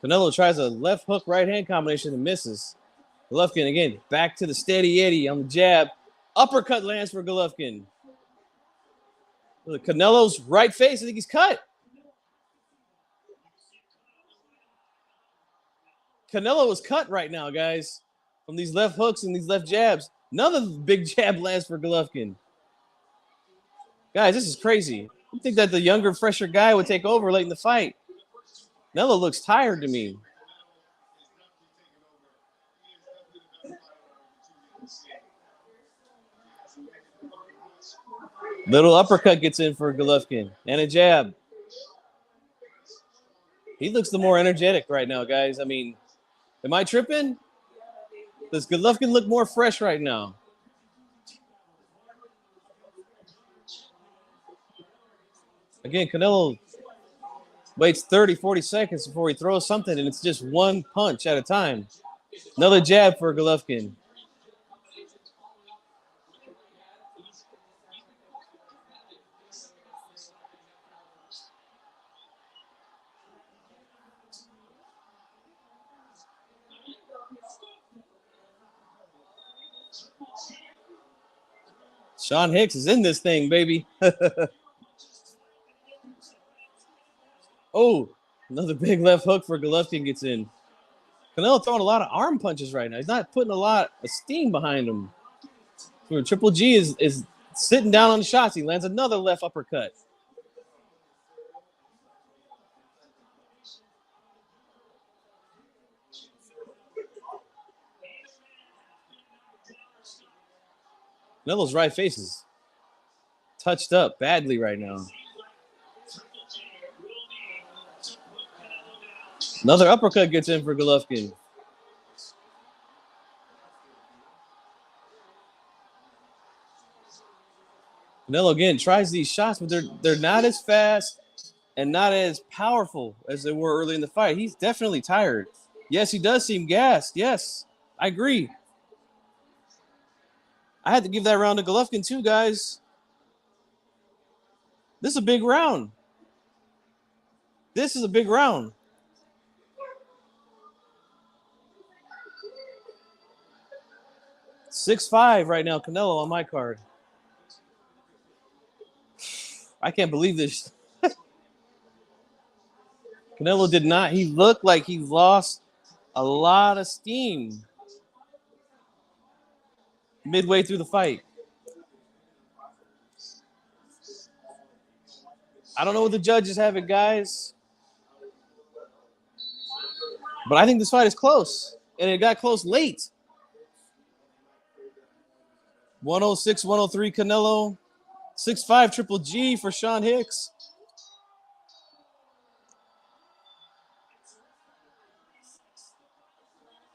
Canelo tries a left hook, right hand combination and misses. Golovkin again, back to the steady Eddie on the jab. Uppercut lands for Golovkin. Canelo's right face, I think he's cut. Canelo is cut right now, guys, from these left hooks and these left jabs. Another big jab lands for Golovkin. Guys, this is crazy. You think that the younger, fresher guy would take over late in the fight? Canelo looks tired to me. Little uppercut gets in for Golovkin and a jab. He looks the more energetic right now, guys. I mean, am I tripping? Does Golovkin look more fresh right now? Again, Canelo waits 30, 40 seconds before he throws something, and it's just one punch at a time. Another jab for Golovkin. Sean Hicks is in this thing, baby. Oh, another big left hook for Golovkin gets in. Canelo throwing a lot of arm punches right now. He's not putting a lot of steam behind him. Triple G is sitting down on the shots. He lands another left uppercut. Canelo's right face is touched up badly right now. Another uppercut gets in for Golovkin. Canelo again tries these shots, but they're not as fast and not as powerful as they were early in the fight. He's definitely tired. Yes, he does seem gassed. Yes, I agree. I had to give that round to Golovkin too, guys. This is a big round. This is a big round. $6-5 right now, Canelo on my card. I can't believe this. Canelo did not. He looked like he lost a lot of steam midway through the fight. I don't know what the judges have it, guys. But I think this fight is close. And it got close late. 106, 103 Canelo. 6-5 Triple G for Sean Hicks.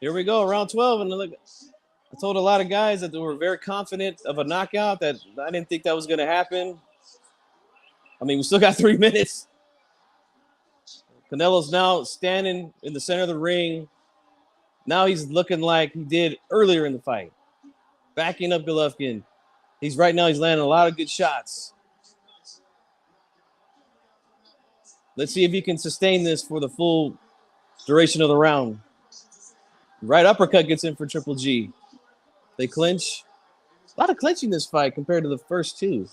Here we go, round 12. And look, I told a lot of guys that they were very confident of a knockout, that I didn't think that was going to happen. I mean, we still got 3 minutes. Canelo's now standing in the center of the ring. Now he's looking like he did earlier in the fight. Backing up Golovkin. He's landing a lot of good shots. Let's see if he can sustain this for the full duration of the round. Right uppercut gets in for Triple G. They clinch. A lot of clinching this fight compared to the first two.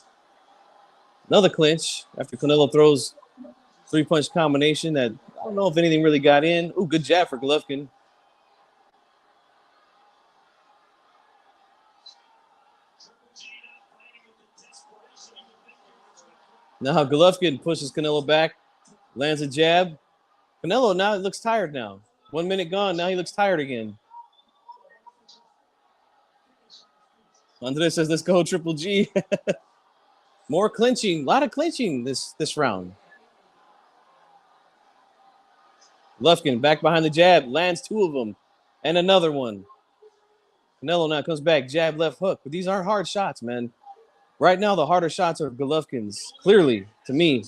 Another clinch after Canelo throws 3-punch combination that I don't know if anything really got in. Ooh, good jab for Golovkin. Now Golovkin pushes Canelo back, lands a jab. Canelo now looks tired now. 1 minute gone. Now he looks tired again. Andres says, let's go, Triple G. More clinching. A lot of clinching this round. Golovkin back behind the jab. Lands 2 of them. And another one. Canelo now comes back. Jab, left hook. But these aren't hard shots, man. Right now, the harder shots are Golovkin's. Clearly, to me.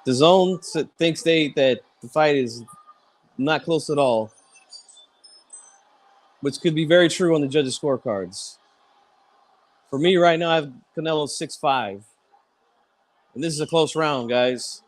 The zone thinks that the fight is not close at all, which could be very true on the judges' scorecards. For me right now, I have Canelo 6-5. And this is a close round, guys.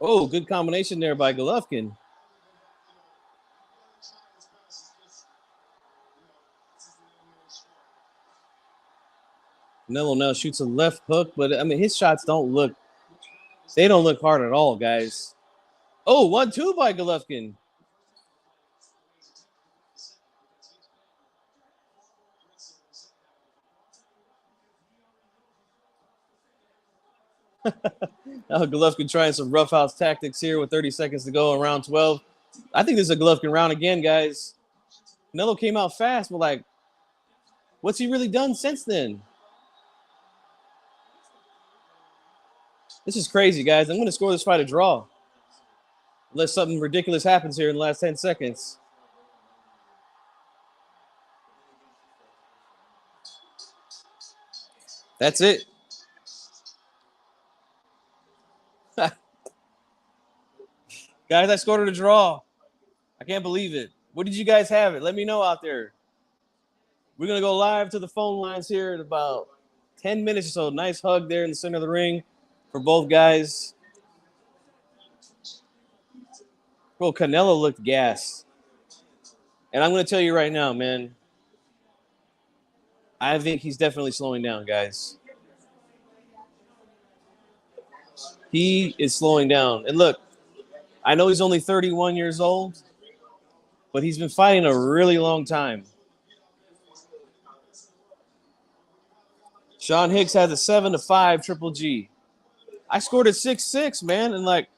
Oh, good combination there by Golovkin. Canelo now shoots a left hook, but I mean his shots don't look hard at all, guys. Oh, 1-2 by Golovkin. Now Golovkin trying some roughhouse tactics here with 30 seconds to go in round 12. I think this is a Golovkin round again, guys. Canelo came out fast, but like, what's he really done since then? This is crazy, guys. I'm going to score this fight a draw. Unless something ridiculous happens here in the last 10 seconds. That's it. Guys, I scored it a draw. I can't believe it. What did you guys have it? Let me know out there. We're going to go live to the phone lines here in about 10 minutes or so. Nice hug there in the center of the ring for both guys. Bro, Canelo looked gassed. And I'm going to tell you right now, man, I think he's definitely slowing down, guys. He is slowing down. And look, I know he's only 31 years old, but he's been fighting a really long time. Sean Hicks has a 7-5 Triple G. I scored a 6-6, man. And like,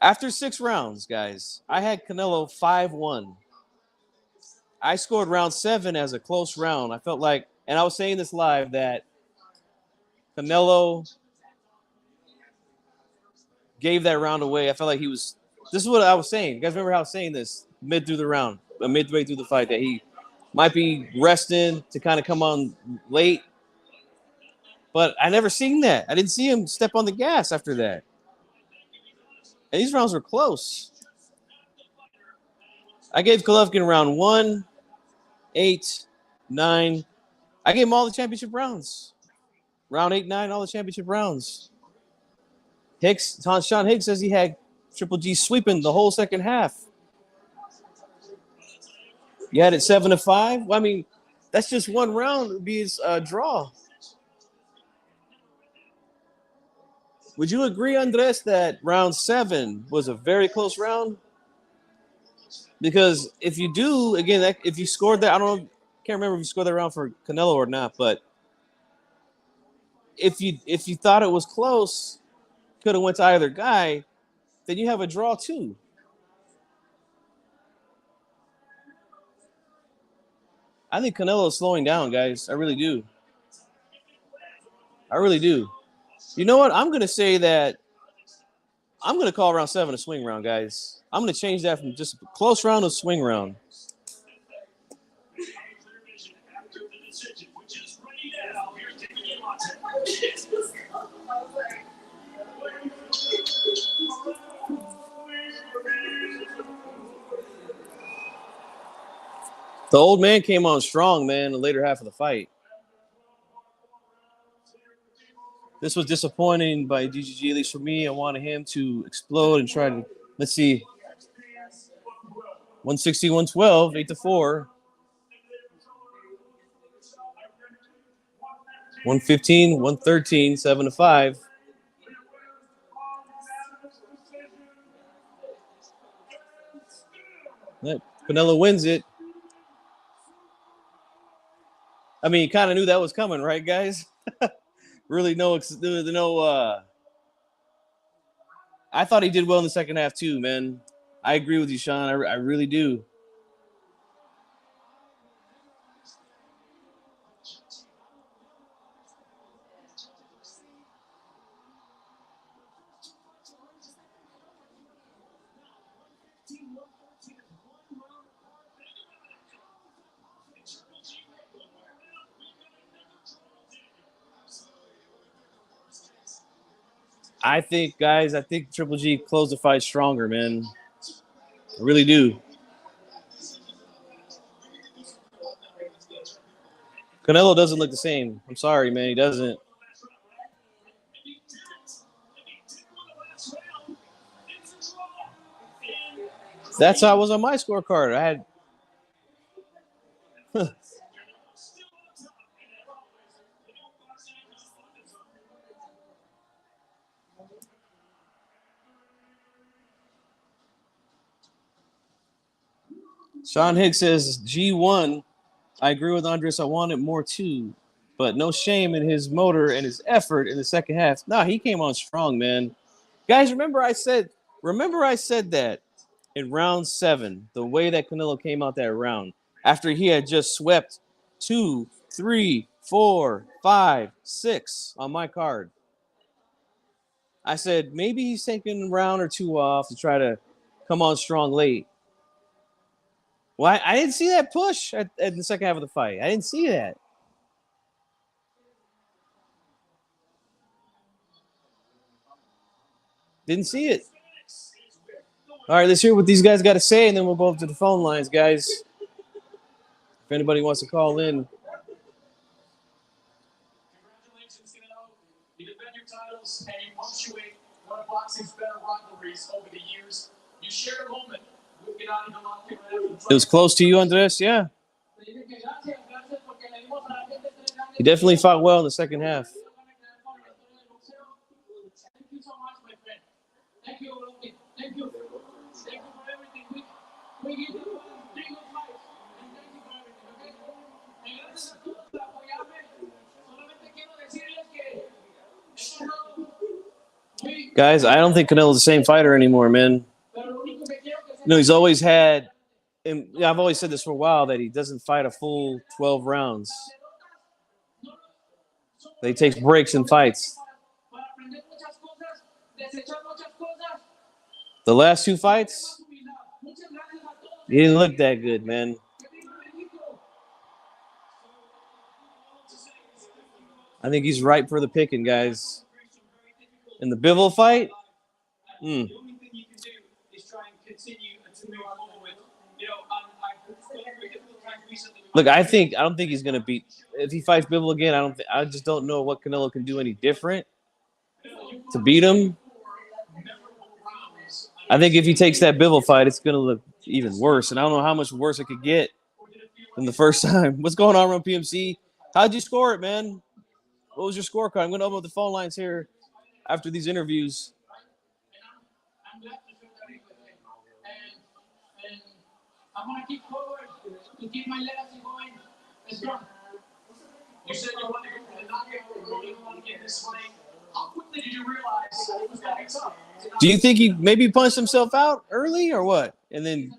after 6 rounds, guys, I had Canelo 5-1. I scored round 7 as a close round. I felt like, and I was saying this live, that Canelo gave that round away. I felt like this is what I was saying. You guys remember how I was saying this midway through the fight, that he might be resting to kind of come on late. But I never seen that. I didn't see him step on the gas after that. And these rounds were close. I gave Golovkin round 1, 8, 9. I gave him all the championship rounds. Round 8, 9, all the championship rounds. Sean Higgs says he had Triple G sweeping the whole second half. You had it 7-5. Well, I mean, that's just one round. It would be his draw. Would you agree, Andres, that round 7 was a very close round? Because if you do, again, if you scored that, can't remember if you scored that round for Canelo or not, but if you thought it was close, could have went to either guy, then you have a draw too. I think Canelo's slowing down, guys. I really do. I really do. You know what? I'm going to say that I'm going to call round 7 a swing round, guys. I'm going to change that from just a close round to swing round. The old man came on strong, man, in the later half of the fight. This was disappointing by GGG, at least for me. I wanted him to explode and try to, let's see, 160, 112, 8-4. 115, 113, 7-5. Canelo wins it. I mean, you kind of knew that was coming, right, guys? Really, no. I thought he did well in the second half too, man. I agree with you, Sean. I really do. I think Triple G closed the fight stronger, man. I really do. Canelo doesn't look the same. I'm sorry, man. He doesn't. That's how it was on my scorecard. I had. Sean Higgs says G1. I agree with Andres. I wanted more too, but no shame in his motor and his effort in the second half. No, he came on strong, man. Guys, remember I said that in round 7, the way that Canelo came out that round after he had just swept 2, 3, 4, 5, 6 on my card. I said maybe he's taking a round or 2 off to try to come on strong late. Well, I didn't see that push at the second half of the fight. I didn't see that. Didn't see it. All right, let's hear what these guys got to say, and then we'll go up to the phone lines, guys. If anybody wants to call in. Congratulations, Canelo. You defend your titles, and you punctuate one of boxing's better rivalries over the years. You shared a moment with Gennady Golovkin. It was close to you, Andres, yeah. He definitely fought well in the second half. Thank you so much, my friend. Thank you, Golovkin. Thank you. Thank you for everything. We give you 3 good fights. And thank you for everything, okay? Y gracias a todos por apoyarme. Solamente quiero decirles que guys, I don't think Canelo's the same fighter anymore, man. He's always had, and I've always said this for a while, that he doesn't fight a full 12 rounds. That he takes breaks in fights. The last 2 fights, he didn't look that good, man. I think he's ripe for the picking, guys. In the Bivol fight, look, I don't think he's gonna beat. If he fights Bivol again, I just don't know what Canelo can do any different to beat him. I think if he takes that Bivol fight, it's gonna look even worse, and I don't know how much worse it could get than the first time. What's going on, Run PMC? How'd you score it, man? What was your scorecard? I'm gonna open up the phone lines here after these interviews. I'm going to keep forward to keep my legacy going. Let's go. You said you wanted to knock out you want to get this fight. How quickly did you realize it was going to be tough? Do you think he maybe punched himself out early or what? And then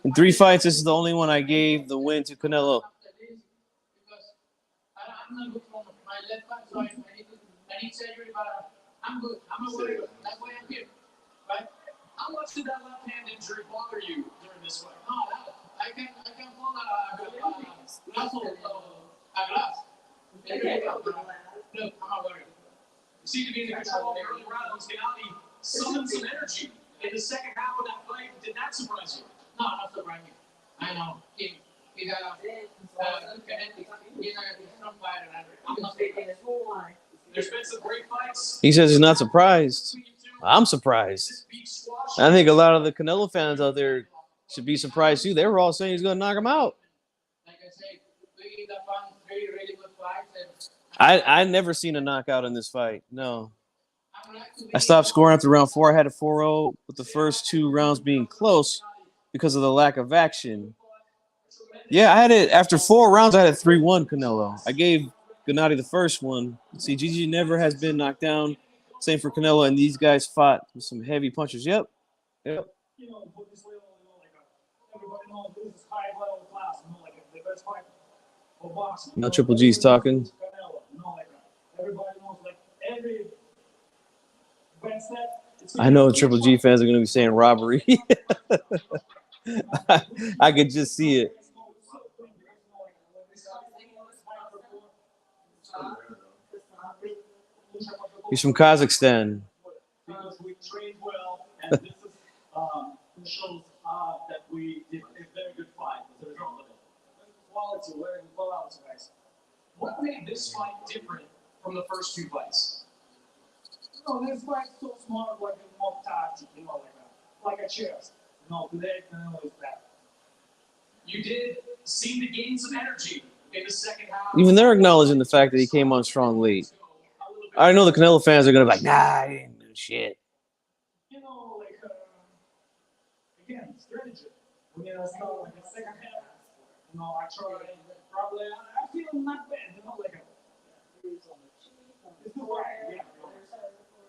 in 3 fights, this is the only one I gave the win to Canelo. I'm not good for my left back, so I need surgery, but I'm good. I'm not worried. That's why I'm here. Right? How much did that left hand injury bother you during this fight? No, I can pull a glass. Look, I'm not worried. You seem to be in the control of the early rounds. Gennady summoned some energy in the second half of that fight. Did that surprise you? No, not surprising. I know. He got Gennady. He's a strong fighter. I'm not surprised. There's been some great fights. He says he's not surprised. I'm surprised. I think a lot of the Canelo fans out there should be surprised too. They were all saying he's going to knock him out. Like I said, we got found very, really good fights. I never seen a knockout in this fight. No. I stopped scoring after round 4. I had a 4-0 with the first 2 rounds being close because of the lack of action. Yeah, I had it after 4 rounds. I had a 3-1 Canelo. I gave Gennady the first one. See, Gigi never has been knocked down. Same for Canelo, and these guys fought with some heavy punches. Yep. Now Triple G's talking. I know Triple G fans are going to be saying robbery. I could just see it. He's from Kazakhstan. Because we trained well, and this is, shows that we did a very good fight as a result of it. Quality, very good quality, guys. What made this fight different from the first 2 fights? This fight so smart, like a mock tactic, like like a chest. No, today Canelo is bad. You did seem to gain some energy in the second half. Even they're acknowledging the fact that he came on strong late. I know the Canelo fans are going to be like, nah, he didn't do shit. You know, like, again, strategy. When you start like the second half, you know, I tried probably, I feel not bad, you know, like, it's the right, yeah.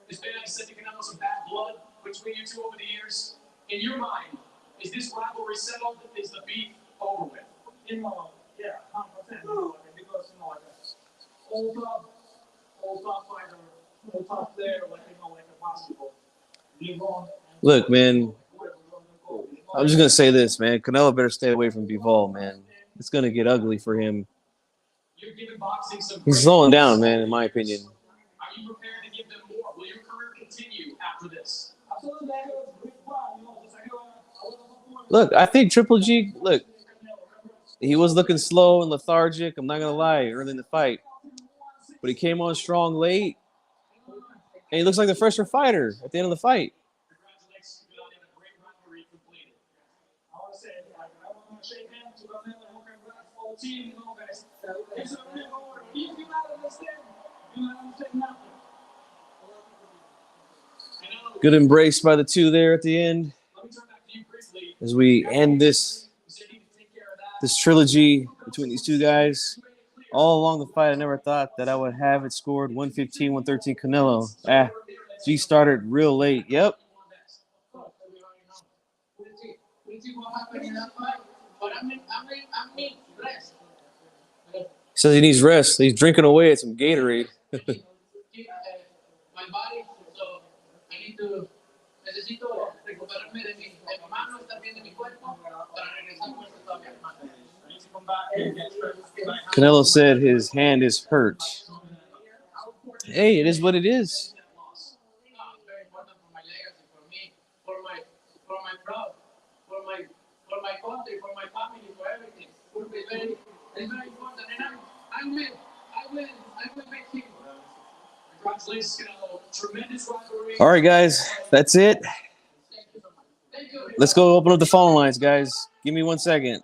There's been, like I said, some bad blood between you two over the years. In your mind, is this rivalry settled? Is the beef over with? You know, yeah, 100%. You know, because, you know, like, old top fighter, old top player, like, you know, like a basketball. Look, man, I'm just going to say this, man. Canelo better stay away from Bivol, man. It's going to get ugly for him. He's slowing down, man, in my opinion. Are you prepared to give them more? Will your career continue after this? Look, I think Triple G, look, he was looking slow and lethargic. I'm not going to lie, early in the fight. But he came on strong late. And he looks like the fresher fighter at the end of the fight. Congratulations, Gennady, on a great rivalry completed. I want to say, I want to shake hands to Canelo, congrats for the team, you know, guys. If you not understand, you don't understand nothing. Good embrace by the two there at the end. As we end this trilogy between these two guys. All along the fight, I never thought that I would have it scored 115, 113 Canelo. G started real late. Yep. He says he needs rest. He's drinking away at some Gatorade. My body, so I need to, necesito recuperarme de mi mano, estar bien de mi cuerpo, para regresar fuerte todavía más. Canelo said his hand is hurt. Hey, it is what it is. Very important for my legacy, for me, for my crowd, for my country, for my family, for everything. It's very important, and I will make him. Congratulations, Canelo. Tremendous rivalry. All right, guys, that's it. Let's go open up the phone lines, guys. Give me 1 second.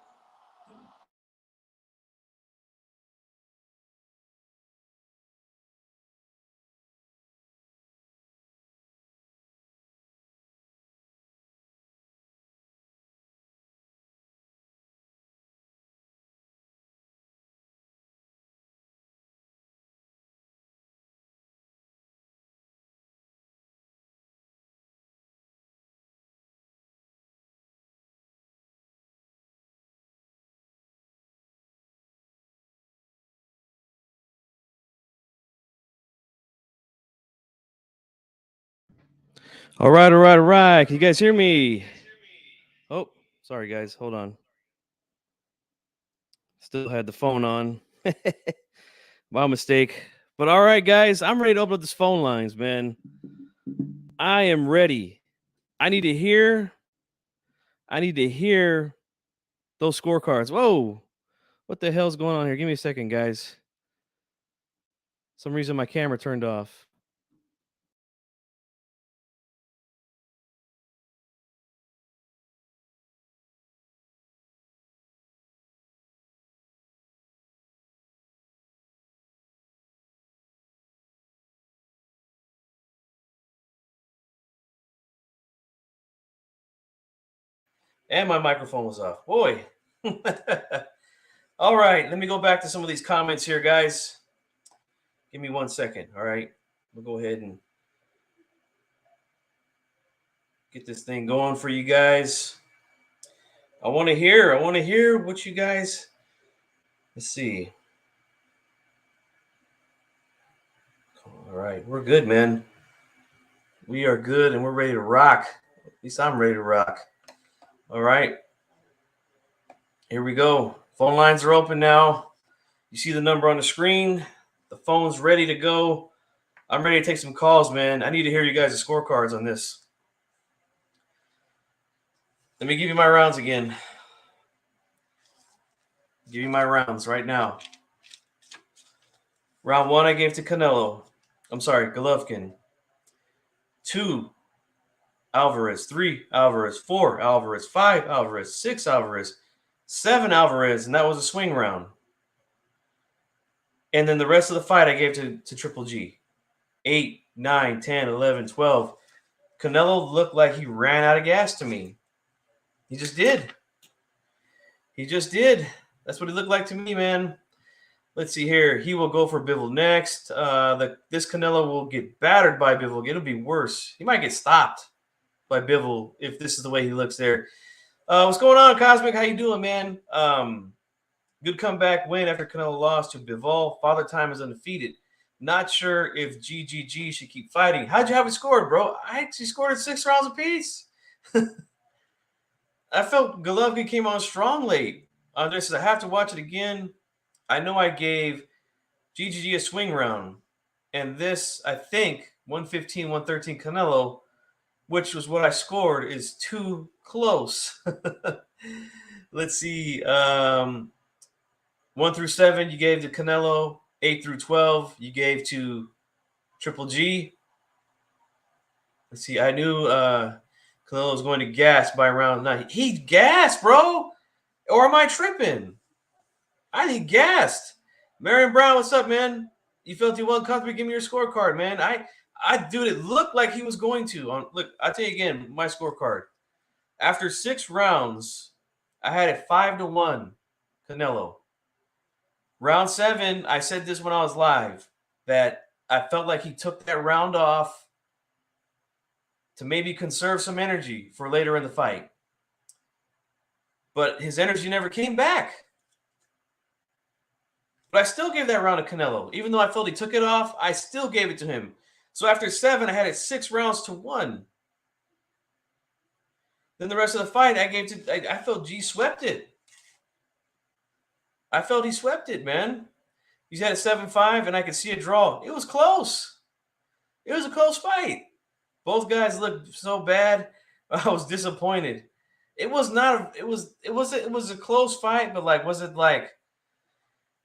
All right. Can you guys hear me? Oh, sorry, guys. Hold on. Still had the phone on. My mistake. But all right, guys, I'm ready to open up this phone lines, man. I am ready. I need to hear those scorecards. Whoa. What the hell's going on here? Give me a second, guys. Some reason my camera turned off. And my microphone was off. Boy. All right. Let me go back to some of these comments here, guys. Give me 1 second. All right. We'll go ahead and get this thing going for you guys. I want to hear what you guys. Let's see. All right. We're good, man. We are good and we're ready to rock. At least I'm ready to rock. All right. Here we go. Phone lines are open now. You see the number on the screen. The phone's ready to go. I'm ready to take some calls, man. I need to hear you guys' scorecards on this. Let me give you my rounds again. Give you my rounds right now. Round 1, I gave to Canelo. I'm sorry, Golovkin. 2, Alvarez, 3 Alvarez, 4 Alvarez, 5 Alvarez, 6 Alvarez, 7 Alvarez, and that was a swing round. And then the rest of the fight I gave to Triple G. 8, 9, 10, 11, 12. Canelo looked like he ran out of gas to me. He just did. He just did. That's what he looked like to me, man. Let's see here. He will go for Bivol next. This Canelo will get battered by Bivol. It'll be worse. He might get stopped by Bivol if this is the way he looks there. What's going on, Cosmic? How you doing, man? Good comeback win after Canelo lost to Bivol. Father Time is undefeated. Not sure if GGG should keep fighting. How'd you have it scored, bro? I actually scored it 6 rounds apiece. I felt Golovkin came on strong late. Andre says, I have to watch it again. I know I gave GGG a swing round. And this, I think, 115, 113 Canelo, which was what I scored, is too close. Let's see. 1 through 7, you gave to Canelo. 8 through 12, you gave to Triple G. Let's see. I knew Canelo was going to gas by round 9. He gassed, bro. Or am I tripping? I think he gassed. Marion Brown, what's up, man? You felt you wasn't comfortable? Give me your scorecard, man. Dude, it looked like he was going to. Look, I'll tell you again, my scorecard. After 6 rounds, I had it 5-1, Canelo. Round 7, I said this when I was live, that I felt like he took that round off to maybe conserve some energy for later in the fight. But his energy never came back. But I still gave that round to Canelo. Even though I felt he took it off, I still gave it to him. So after 7, I had it 6 rounds to 1. Then the rest of the fight, I felt G swept it. I felt he swept it, man. He's had a 7-5, and I could see a draw. It was close. It was a close fight. Both guys looked so bad. I was disappointed. It was not. It was a close fight, but like, was it like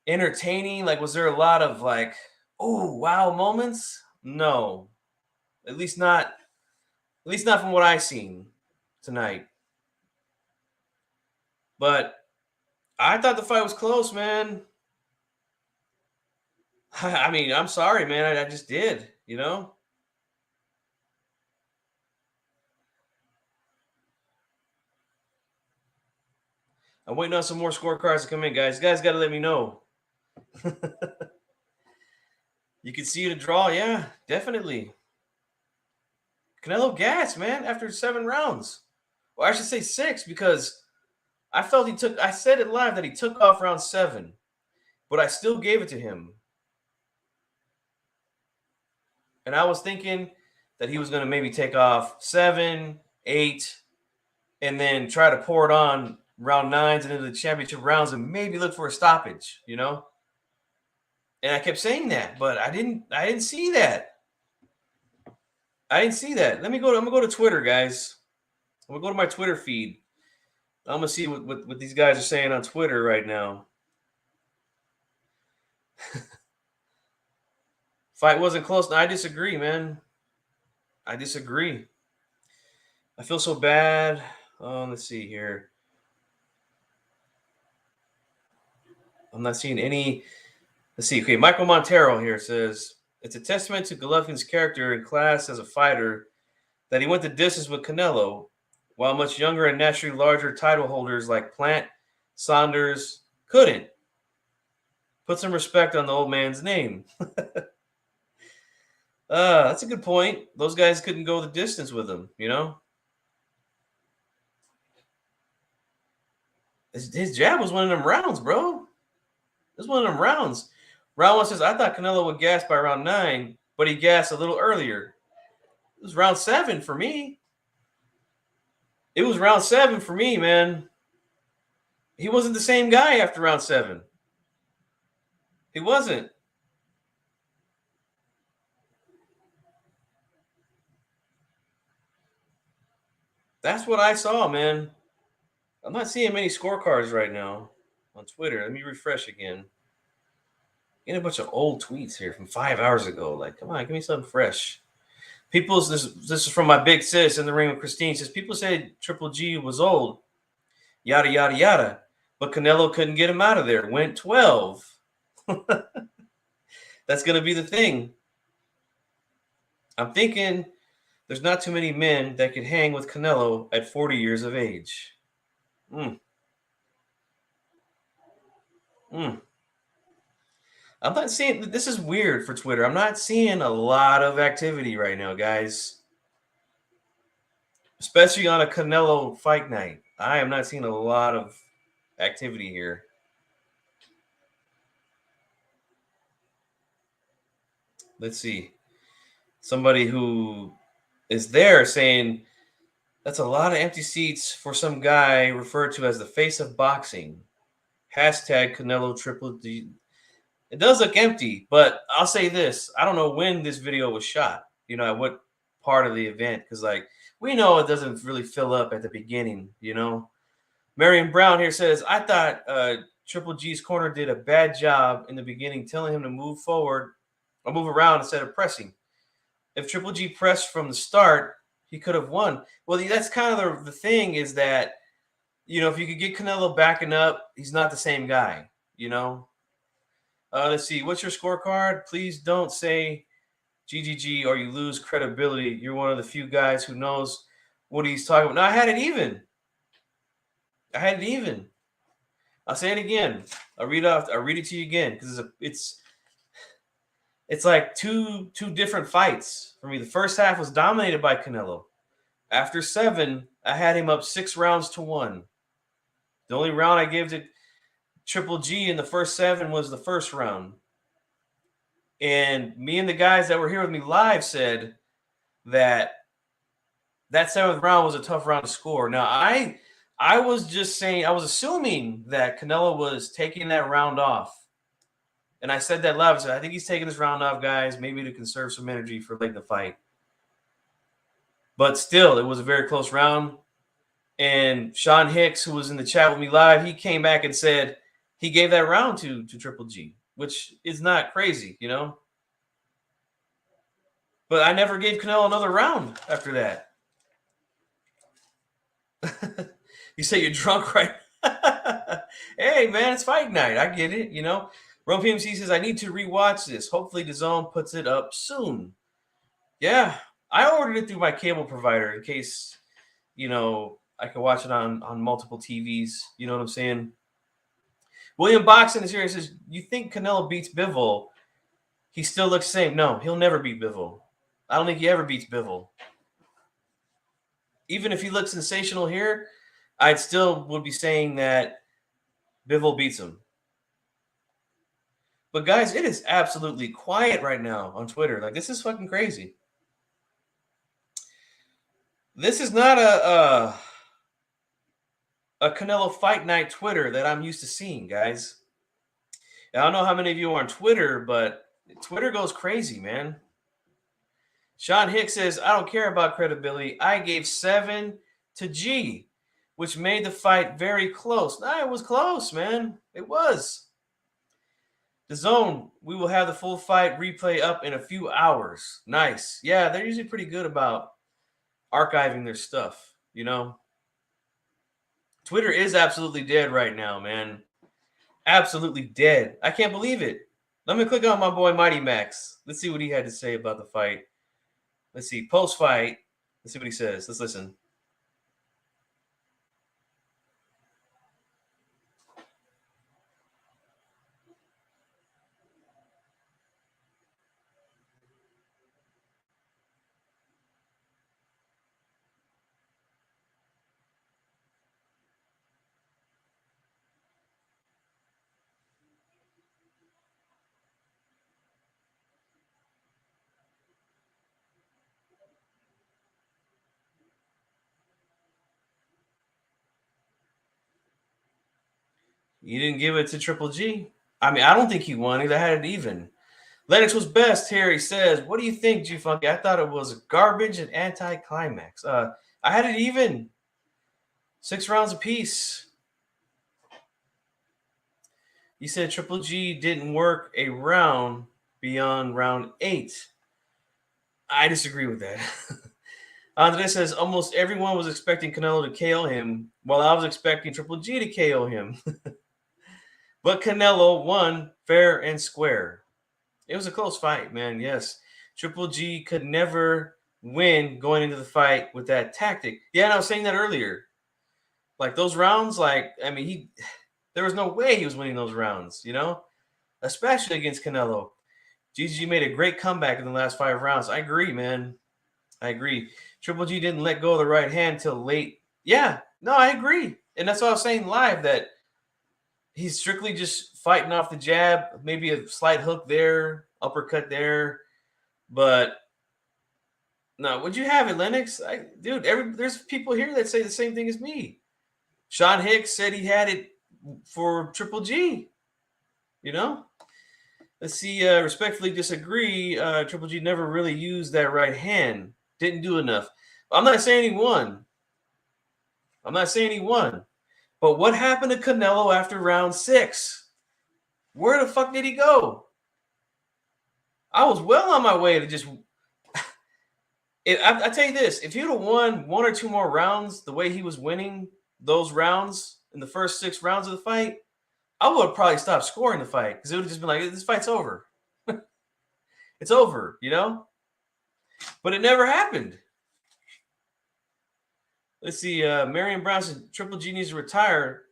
entertaining? Like, was there a lot of like, oh wow moments? No, at least not. At least not from what I seen tonight. But I thought the fight was close, man. I mean, I'm sorry, man. I just did, you know? I'm waiting on some more scorecards to come in, guys. You guys got to let me know. You can see the draw. Yeah, definitely. Canelo gas, man, after 7 rounds. Well, I should say 6 because I felt I said it live that he took off round 7, but I still gave it to him. And I was thinking that he was going to maybe take off 7, 8, and then try to pour it on round 9s and into the championship rounds and maybe look for a stoppage, you know? And I kept saying that, but I didn't see that. I didn't see that. I'm gonna go to Twitter, guys. I'm gonna go to my Twitter feed. I'm gonna see what these guys are saying on Twitter right now. Fight wasn't close. No, I disagree, man. I disagree. I feel so bad. Let's see here. I'm not seeing any. Let's see. Okay, Michael Montero here says it's a testament to Golovkin's character and class as a fighter that he went the distance with Canelo, while much younger and naturally larger title holders like Plant, Saunders couldn't. Put some respect on the old man's name. That's a good point. Those guys couldn't go the distance with him, you know? His jab was one of them rounds, bro. It was one of them rounds. Round 1 says, I thought Canelo would gas by round 9, but he gassed a little earlier. It was round 7 for me. It was round 7 for me, man. He wasn't the same guy after round 7. He wasn't. That's what I saw, man. I'm not seeing many scorecards right now on Twitter. Let me refresh again. Getting a bunch of old tweets here from 5 hours ago. Like, come on, give me something fresh. This is from my big sis in the ring with Christine. Says people say Triple G was old, yada yada yada, but Canelo couldn't get him out of there. Went 12. That's gonna be the thing. I'm thinking there's not too many men that could hang with Canelo at 40 years of age. Mm. Mm. I'm not seeing. This is weird for Twitter. I'm not seeing a lot of activity right now, guys. Especially on a Canelo fight night. I am not seeing a lot of activity here. Let's see. Somebody who is there saying that's a lot of empty seats for some guy referred to as the face of boxing. Hashtag Canelo Triple D. It does look empty, but I'll say this. I don't know when this video was shot, at what part of the event, because, we know it doesn't really fill up at the beginning, Marion Brown here says, I thought Triple G's corner did a bad job in the beginning telling him to move forward or move around instead of pressing. If Triple G pressed from the start, he could have won. Well, that's kind of the thing is that, if you could get Canelo backing up, he's not the same guy, Let's see. What's your scorecard? Please don't say GGG or you lose credibility. You're one of the few guys who knows what he's talking about. No, I had it even. I'll say it again. I'll read it to you again because it's like two different fights for me. The first half was dominated by Canelo. After 7, I had him up 6 rounds to 1. The only round I gave to Triple G in the first 7 was the first round. And me and the guys that were here with me live said that 7th round was a tough round to score. Now, I was just saying, I was assuming that Canelo was taking that round off. And I said that live. I said, I think he's taking this round off, guys, maybe to conserve some energy for late in the fight. But still, it was a very close round. And Sean Hicks, who was in the chat with me live, he came back and said he gave that round to Triple G, which is not crazy, But I never gave Canelo another round after that. You say you're drunk, right? Hey, man, it's fight night. I get it, Rome PMC says, I need to rewatch this. Hopefully DAZN puts it up soon. Yeah, I ordered it through my cable provider in case, I could watch it on multiple TVs. You know what I'm saying? William Boxon is here. He says, you think Canelo beats Bivol? He still looks the same. No, he'll never beat Bivol. I don't think he ever beats Bivol. Even if he looks sensational here, I'd still would be saying that Bivol beats him. But guys, it is absolutely quiet right now on Twitter. Like, this is fucking crazy. This is not a Canelo Fight Night Twitter that I'm used to seeing, guys. I don't know how many of you are on Twitter, but Twitter goes crazy, man. Sean Hicks says, I don't care about credibility. I gave 7 to G, which made the fight very close. Nah, it was close, man. It was. DAZN, we will have the full fight replay up in a few hours. Nice. Yeah, they're usually pretty good about archiving their stuff, Twitter is absolutely dead right now, man. Absolutely dead. I can't believe it. Let me click on my boy Mighty Max. Let's see what he had to say about the fight. Let's see. Post-fight. Let's see what he says. Let's listen. You didn't give it to Triple G. I mean, I don't think he won. He had it even. Lennox was best here. He says, what do you think, G Funky? I thought it was garbage and anti-climax. I had it even. 6 rounds apiece. You said Triple G didn't work a round beyond round 8. I disagree with that. Andre says almost everyone was expecting Canelo to KO him, while I was expecting Triple G to KO him. But Canelo won fair and square. It was a close fight, man. Yes. Triple G could never win going into the fight with that tactic. Yeah, and I was saying that earlier. Like those rounds, there was no way he was winning those rounds, especially against Canelo. GG made a great comeback in the last 5 rounds. I agree, man. I agree. Triple G didn't let go of the right hand till late. Yeah, no, I agree. And that's what I was saying live, that he's strictly just fighting off the jab, maybe a slight hook there, uppercut there. But no, would you have it, Lennox? There's people here that say the same thing as me. Sean Hicks said he had it for Triple G. Let's see. Respectfully disagree. Triple G never really used that right hand. Didn't do enough. I'm not saying he won. But what happened to Canelo after round 6? Where the fuck did he go? I was well on my way to just. I tell you this: if he'd have won 1 or 2 more rounds the way he was winning those rounds in the first 6 rounds of the fight, I would have probably stopped scoring the fight because it would have just been like, this fight's over. It's over, But it never happened. Let's see. Marion Brown said Triple G needs to retire.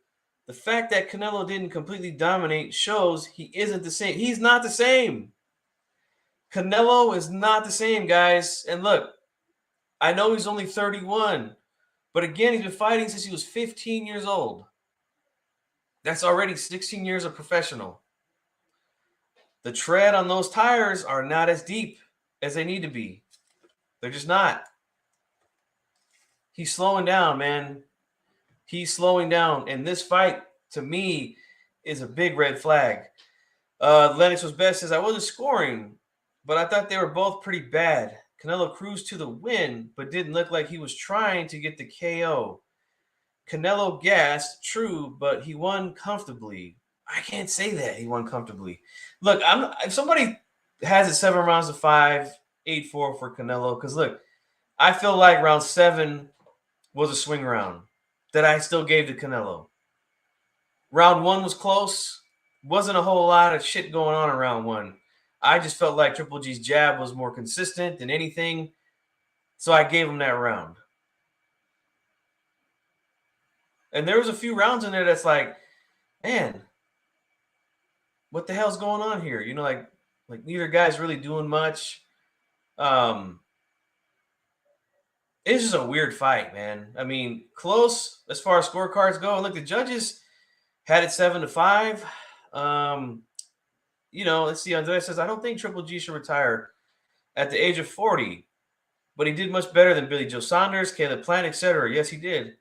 The fact that Canelo didn't completely dominate shows he isn't the same. He's not the same. Canelo is not the same, guys. And look, I know he's only 31, but again, he's been fighting since he was 15 years old. That's already 16 years of professional. The tread on those tires are not as deep as they need to be. They're just not. He's slowing down, man. He's slowing down. And this fight, to me, is a big red flag. Lennox was best says, I wasn't scoring, but I thought they were both pretty bad. Canelo cruised to the win, but didn't look like he was trying to get the KO. Canelo gassed, true, but he won comfortably. I can't say that he won comfortably. Look, if somebody has it 7 rounds to 5, 8-4 for Canelo, because look, I feel like round 7 was a swing round that I still gave to Canelo. Round 1 was close. Wasn't a whole lot of shit going on in round 1. I just felt like Triple G's jab was more consistent than anything, so I gave him that round. And there was a few rounds in there that's like, man, what the hell's going on here? Like neither guy's really doing much. It's just a weird fight, man. I mean, close as far as scorecards go. And look, the judges had it 7-5. Let's see. Andrea says, I don't think Triple G should retire at the age of 40, but he did much better than Billy Joe Saunders, Caleb Plant, etc. Yes, he did.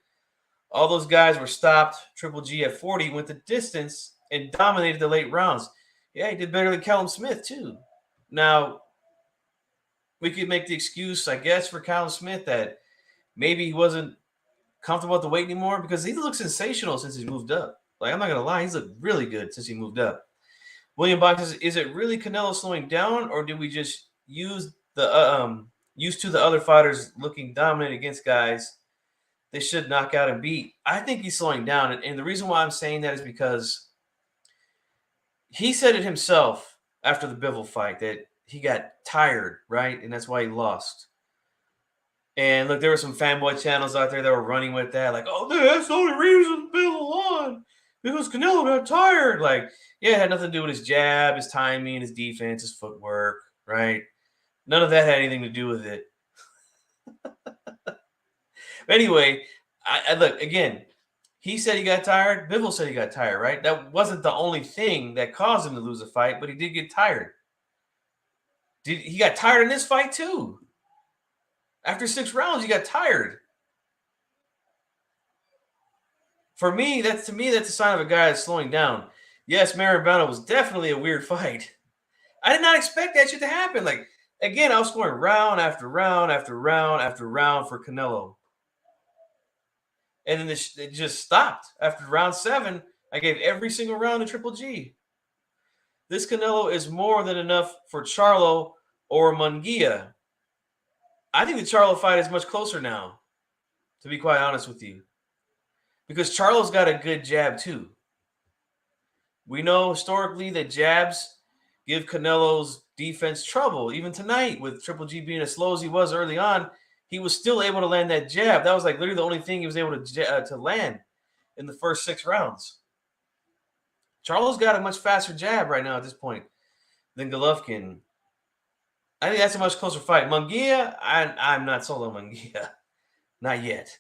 All those guys were stopped. Triple G at 40 went the distance and dominated the late rounds. Yeah, he did better than Callum Smith, too. Now, we could make the excuse, I guess, for Callum Smith that maybe he wasn't comfortable at the weight anymore because he looks sensational since he moved up. Like, I'm not going to lie, he's looked really good since he moved up. William Box says, is it really Canelo slowing down, or did we just use the used to the other fighters looking dominant against guys they should knock out and beat? I think he's slowing down. And the reason why I'm saying that is because he said it himself after the Bivol fight that he got tired, right? And that's why he lost. And look, there were some fanboy channels out there that were running with that. Like, oh, that's the only reason Bivol won. Because Canelo got tired. Like, yeah, it had nothing to do with his jab, his timing, his defense, his footwork, right? None of that had anything to do with it. Anyway, I look, again, he said he got tired. Bivol said he got tired, right? That wasn't the only thing that caused him to lose a fight, but he did get tired. He got tired in this fight, too. After 6 rounds, he got tired. For me, that's a sign of a guy that's slowing down. Yes, Maribano was definitely a weird fight. I did not expect that shit to happen. Like, again, I was scoring round after round after round after round for Canelo. And then it just stopped. After round 7, I gave every single round to Triple G. This Canelo is more than enough for Charlo or Munguia. I think the Charlo fight is much closer now, to be quite honest with you. Because Charlo's got a good jab, too. We know historically that jabs give Canelo's defense trouble. Even tonight, with Triple G being as slow as he was early on, he was still able to land that jab. That was like literally the only thing he was able to land in the first 6 rounds. Charlo's got a much faster jab right now at this point than Golovkin. I think that's a much closer fight. Munguia, I'm not sold on Munguia. Not yet.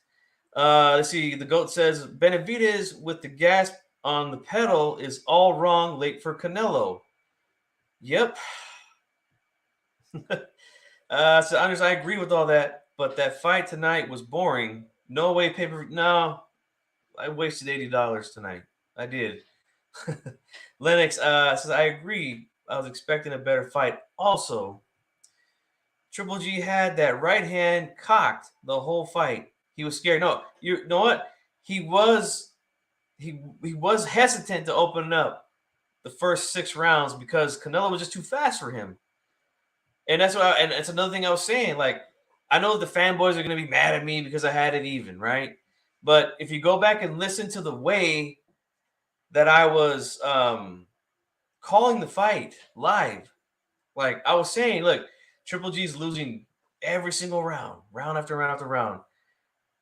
Let's see. The GOAT says, Benavidez with the gas on the pedal is all wrong late for Canelo. Yep. So Anders, I agree with all that, but that fight tonight was boring. No way pay-per-view. No, I wasted $80 tonight. I did. Lennox says, I agree. I was expecting a better fight. Also, Triple G had that right hand cocked the whole fight. He was scared. No, you know what? He was hesitant to open up the first 6 rounds because Canelo was just too fast for him. And that's what and it's another thing I was saying. Like, I know the fanboys are gonna be mad at me because I had it even, right? But if you go back and listen to the way that I was calling the fight live, like I was saying, look, Triple G's losing every single round, round after round after round.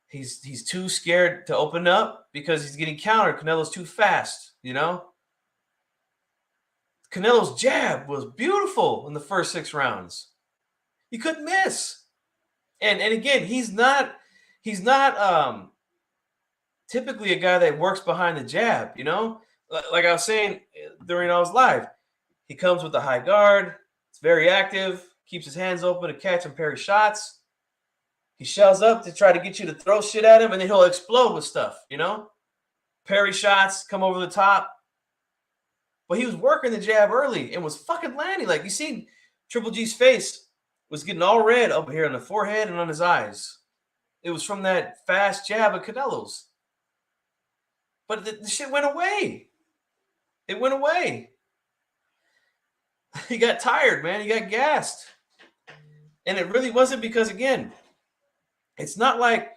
He's too scared to open up because he's getting countered. Canelo's too fast, you know? Canelo's jab was beautiful in the first 6 rounds. He couldn't miss. And again, he's not typically a guy that works behind the jab, you know? Like I was saying during I was live, he comes with a high guard. It's very active, keeps his hands open to catch and parry shots. He shells up to try to get you to throw shit at him, and then he'll explode with stuff, you know? Parry shots, come over the top. But he was working the jab early and was fucking landing. Like, you see Triple G's face was getting all red up here on the forehead and on his eyes. It was from that fast jab of Canelo's. But the shit went away. It went away. He got tired, man. He got gassed. And it really wasn't because, again, it's not like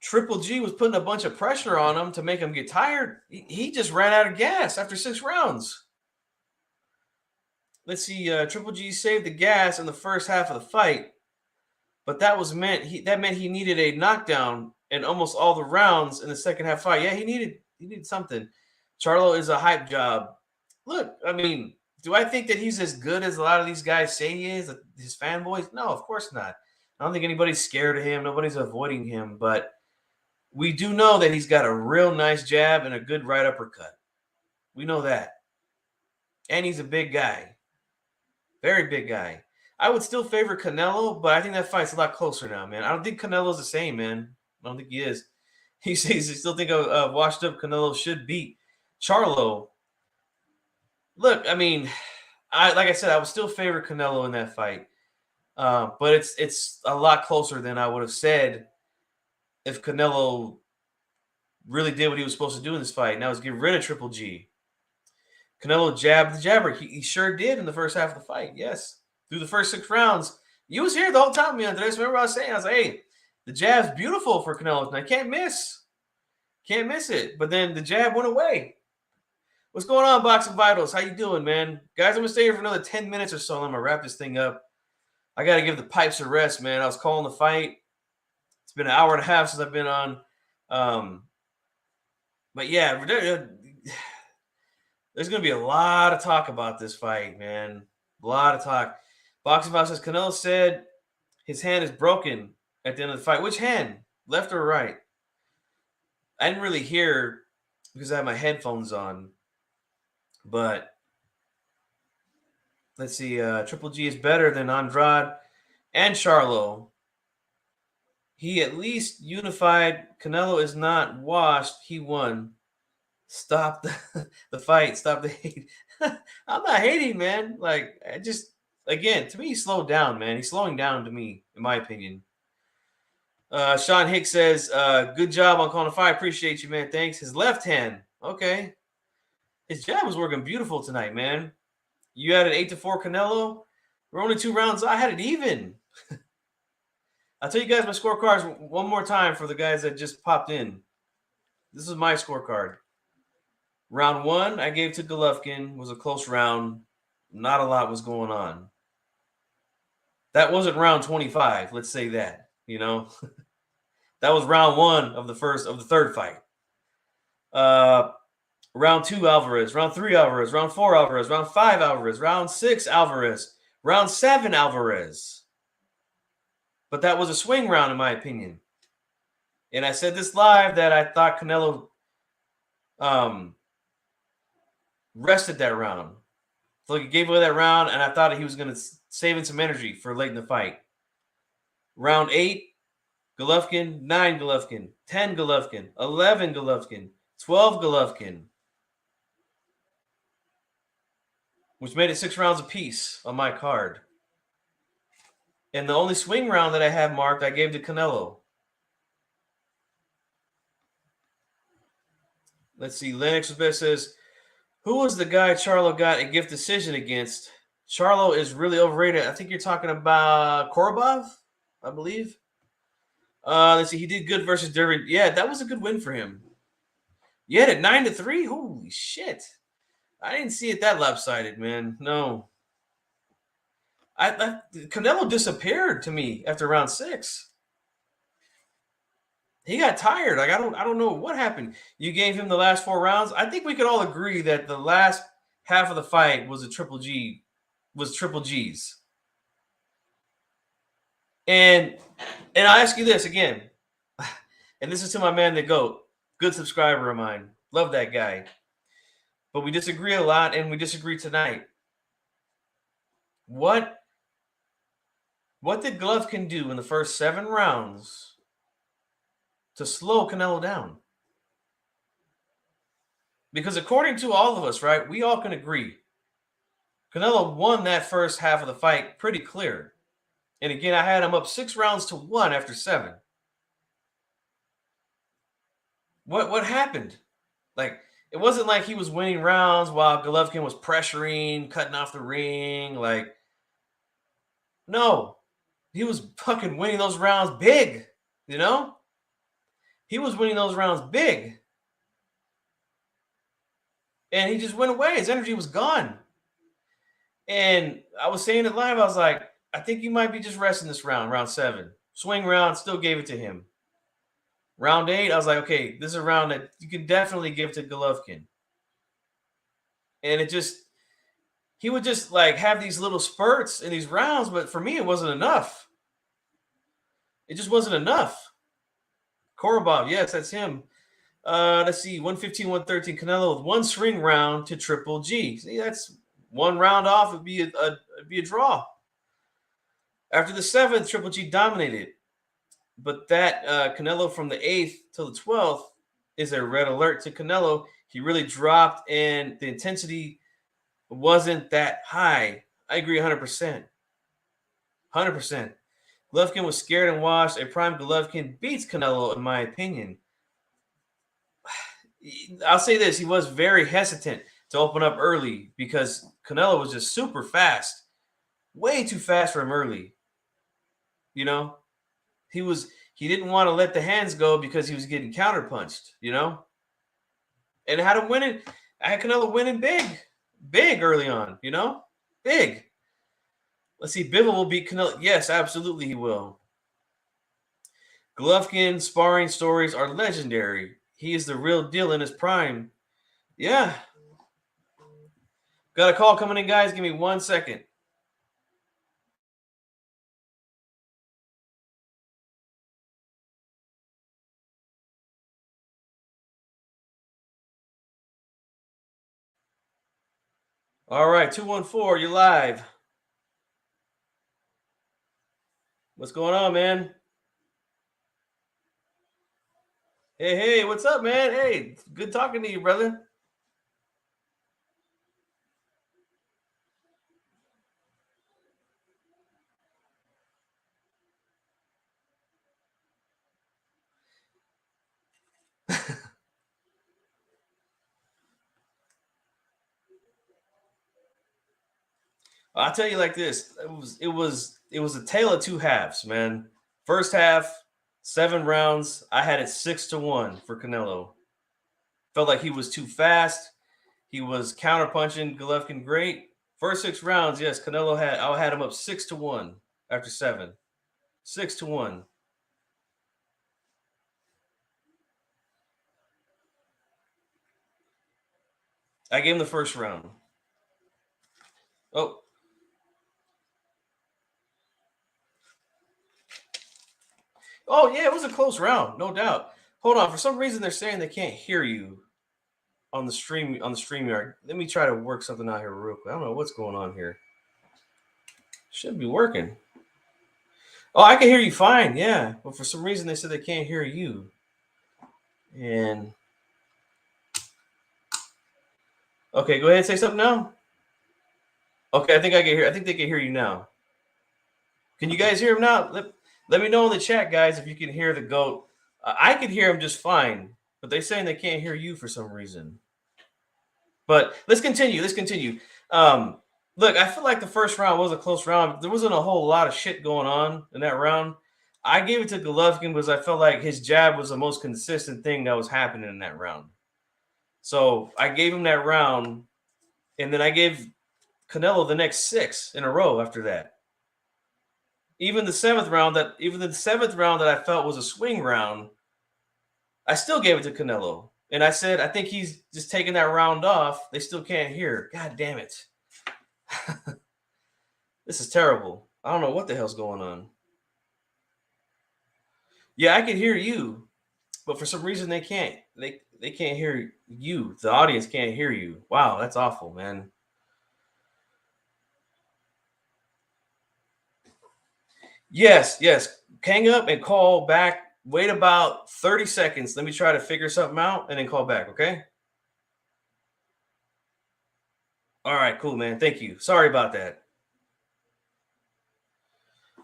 Triple G was putting a bunch of pressure on him to make him get tired. He just ran out of gas after 6 rounds. Let's see. Triple G saved the gas in the first half of the fight, but that meant he needed a knockdown in almost all the rounds in the second half fight. Yeah, he needed something. Charlo is a hype job. Look, I mean, do I think that he's as good as a lot of these guys say he is? His fanboys? No, of course not. I don't think anybody's scared of him. Nobody's avoiding him, but we do know that he's got a real nice jab and a good right uppercut. We know that. And he's a big guy. Very big guy. I would still favor Canelo, but I think that fight's a lot closer now, man. I don't think Canelo's the same, man. I don't think he is. He says he still think a washed up Canelo should beat Charlo. Look, I mean, like I said, I would still favor Canelo in that fight. But it's a lot closer than I would have said if Canelo really did what he was supposed to do in this fight, and that was get rid of Triple G. Canelo jabbed the jabber. He sure did in the first half of the fight, yes. Through the first 6 rounds. You was here the whole time, man. Andres. Remember what I was saying? I was like, hey, the jab's beautiful for Canelo tonight. Can't miss. Can't miss it. But then the jab went away. What's going on, Boxing Vitals? How you doing, man? Guys, I'm going to stay here for another 10 minutes or so, and I'm going to wrap this thing up. I got to give the pipes a rest, man. I was calling the fight. It's been an hour and a half since I've been on. But, yeah, there's going to be a lot of talk about this fight, man. A lot of talk. Boxing Vitals says, Canelo said his hand is broken at the end of the fight. Which hand? Left or right? I didn't really hear because I had my headphones on. But let's see. Triple G is better than Andrade and Charlo. He at least unified. Canelo is not washed. He won. Stop the fight. Stop the hate. I'm not hating, man. Like, I just, again, to me, he slowed down, man. He's slowing down to me, in my opinion. Sean Hicks says, good job on calling the fight. Appreciate you, man. Thanks. His left hand. Okay. His jab was working beautiful tonight, man. You had an 8-4 Canelo. We're only 2 rounds. I had it even. I'll tell you guys my scorecards one more time for the guys that just popped in. This is my scorecard. Round 1, I gave to Golovkin. Was a close round. Not a lot was going on. That wasn't round 25. Let's say that. You know, that was round 1 of the third fight. Round 2, Alvarez. Round 3, Alvarez. Round 4, Alvarez. Round 5, Alvarez. Round 6, Alvarez. Round 7, Alvarez. But that was a swing round, in my opinion. And I said this live that I thought Canelo rested that round. So he gave away that round, and I thought he was going to save some energy for late in the fight. Round 8, Golovkin. 9, Golovkin. 10, Golovkin. 11, Golovkin. 12, Golovkin. Which made it 6 rounds apiece on my card. And the only swing round that I have marked, I gave to Canelo. Let's see. Lennox says, who was the guy Charlo got a gift decision against? Charlo is really overrated. I think you're talking about Korobov, I believe. Let's see. He did good versus Durbin. Yeah, that was a good win for him. You had it 9-3? Holy shit. I didn't see it that lopsided, man. No. Canelo disappeared to me after round 6. He got tired. Like I don't know what happened. You gave him the last 4 rounds. I think we could all agree that the last half of the fight was triple G's. And I'll ask you this again. And this is to my man the GOAT, good subscriber of mine. Love that guy. But we disagree a lot, and we disagree tonight. What did Golovkin do in the first 7 rounds to slow Canelo down? Because according to all of us, right, we all can agree, Canelo won that first half of the fight pretty clear. And again, I had him up 6-1 after 7. What happened? Like, it wasn't like he was winning rounds while Golovkin was pressuring, cutting off the ring. Like, no, he was fucking winning those rounds big, you know? He was winning those rounds big. And he just went away. His energy was gone. And I was saying it live. I was like, I think you might be just resting this round 7. Swing round, still gave it to him. Round 8, I was like, okay, this is a round that you can definitely give to Golovkin. And he would just like have these little spurts in these rounds, but for me, it wasn't enough. It just wasn't enough. Korobov, yes, that's him. Let's see, 115, 113, Canelo with 1 swing round to Triple G. See, that's 1 round off. It'd be a draw. After the 7th, Triple G dominated. But that Canelo from the 8th till the 12th is a red alert to Canelo. He really dropped, and the intensity wasn't that high. I agree 100%. 100%. Golovkin was scared and washed. A prime Golovkin beats Canelo, in my opinion. I'll say this. He was very hesitant to open up early because Canelo was just super fast. Way too fast for him early. You know? He didn't want to let the hands go because he was getting counterpunched, you know? And I had Canelo winning big early on, you know? Big. Let's see, Bivol will beat Canelo. Yes, absolutely he will. Golovkin sparring stories are legendary. He is the real deal in his prime. Yeah. Got a call coming in, guys. Give me 1 second. All right, 214, you're live. What's going on, man? Hey, what's up, man? Hey, good talking to you, brother. I'll tell you like this. It was a tale of 2 halves, man. First half, 7 rounds. I had it 6-1 for Canelo. Felt like he was too fast. He was counterpunching Golovkin great. First 6 rounds, yes, I had him up 6-1 after 7. 6-1. I gave him the first round. Oh. Oh, yeah, it was a close round, no doubt. Hold on. For some reason, they're saying they can't hear you on the StreamYard. Let me try to work something out here real quick. I don't know what's going on here. Should be working. Oh, I can hear you fine, yeah. But for some reason, they said they can't hear you. And okay, go ahead and say something now. Okay, I think I can hear. I think they can hear you now. Can you guys hear him now? Let me know in the chat, guys, if you can hear the goat. I can hear him just fine, but they're saying they can't hear you for some reason. But let's continue. Look, I feel like the first round was a close round. There wasn't a whole lot of shit going on in that round. I gave it to Golovkin because I felt like his jab was the most consistent thing that was happening in that round. So I gave him that round, and then I gave Canelo the next 6 in a row after that. Even the seventh round that I felt was a swing round, I still gave it to Canelo. And I said, I think he's just taking that round off. They still can't hear. God damn it. This is terrible. I don't know what the hell's going on. Yeah, I can hear you, but for some reason they can't. They can't hear you. The audience can't hear you. Wow, that's awful, man. Yes. Hang up and call back. Wait about 30 seconds. Let me try to figure something out and then call back, okay? All right, cool, man. Thank you. Sorry about that.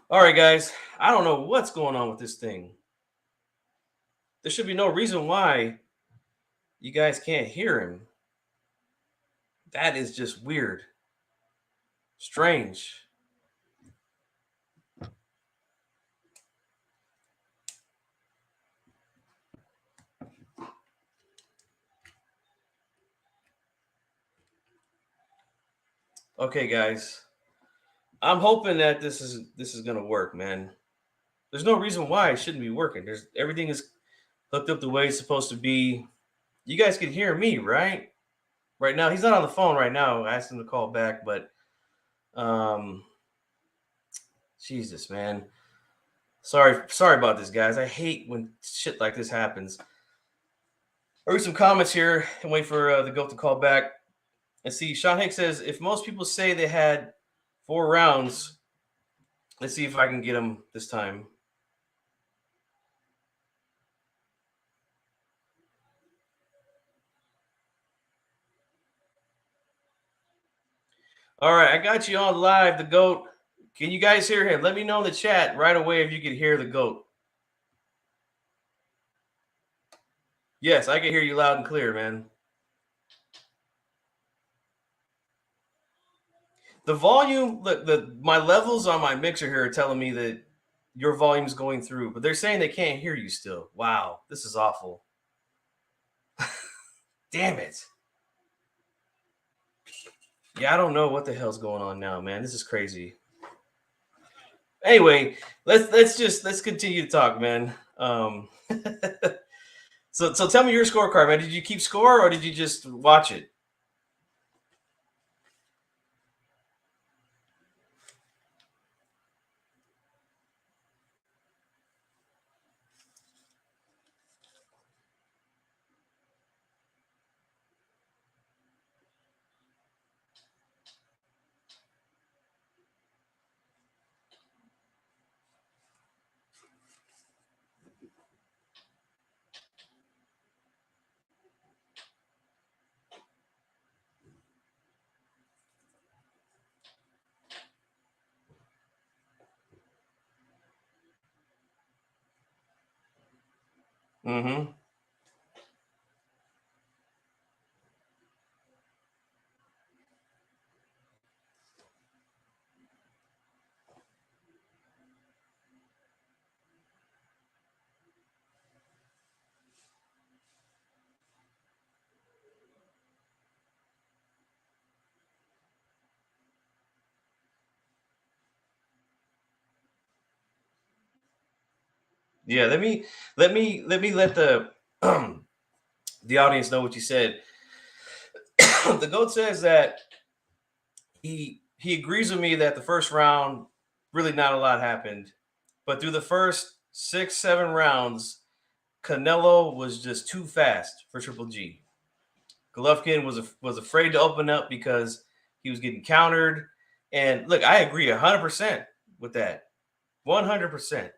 All right, guys. I don't know what's going on with this thing. There should be no reason why you guys can't hear him. That is just weird. Strange. Okay, guys. I'm hoping that this is gonna work, man. There's no reason why it shouldn't be working. There's everything is hooked up the way it's supposed to be. You guys can hear me, right? Right now, he's not on the phone right now. I asked him to call back, but Jesus, man. Sorry about this, guys. I hate when shit like this happens. I read some comments here and wait for the goat to call back. And see, Sean Hicks says if most people say they had 4 rounds, let's see if I can get him this time. All right, I got you on live, the goat. Can you guys hear him? Let me know in the chat right away if you can hear the goat. Yes, I can hear you loud and clear, man. The volume, my levels on my mixer here are telling me that your volume's going through, but they're saying they can't hear you still. Wow, this is awful. Damn it. Yeah, I don't know what the hell's going on now, man. This is crazy. Anyway, let's continue to talk, man. So tell me your scorecard, man. Did you keep score or did you just watch it? Mm-hmm. Yeah, let the the audience know what you said. The GOAT says that he agrees with me that the first round really not a lot happened, but through the first 6, 7 rounds, Canelo was just too fast for Triple G. Golovkin was afraid to open up because he was getting countered. And look, I agree 100% with that, 100%.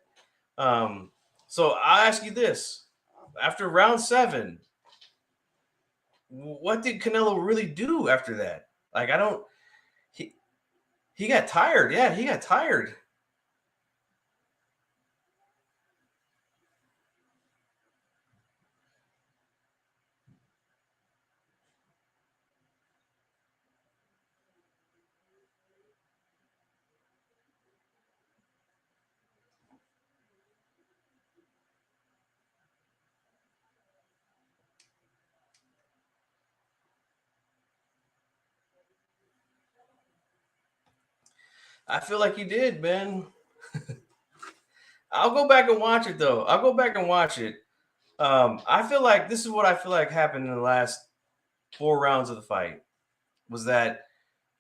So I'll ask you this: after round 7, what did Canelo really do after that? Like, I don't. He got tired. Yeah, he got tired. I feel like he did, man. I'll go back and watch it though. I'll go back and watch it. I feel like this is what I feel like happened in the last 4 rounds of the fight. Was that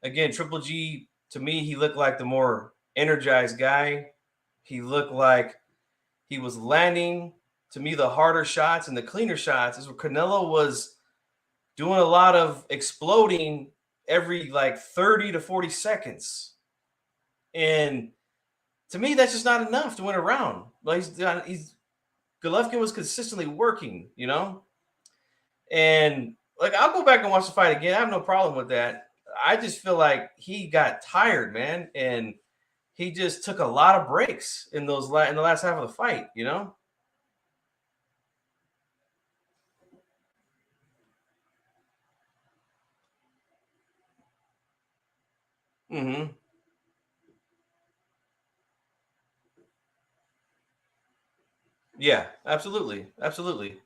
again, Triple G, to me, he looked like the more energized guy. He looked like he was landing, to me, the harder shots and the cleaner shots. Is where Canelo was doing a lot of exploding every like 30 to 40 seconds. And to me, that's just not enough to win a round. Like he's Golovkin was consistently working, and like I'll go back and watch the fight again. I have no problem with that. I just feel like he got tired, man, and he just took a lot of breaks in in the last half of the fight. Mm-hmm. Yeah, absolutely, absolutely.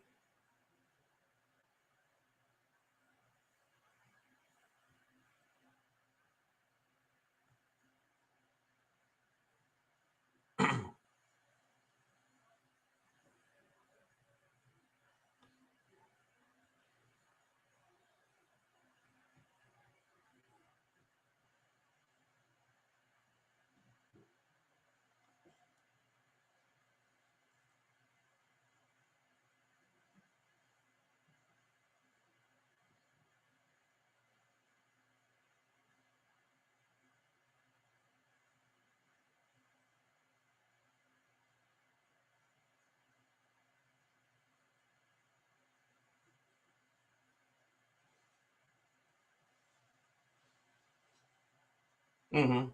Mm-hmm.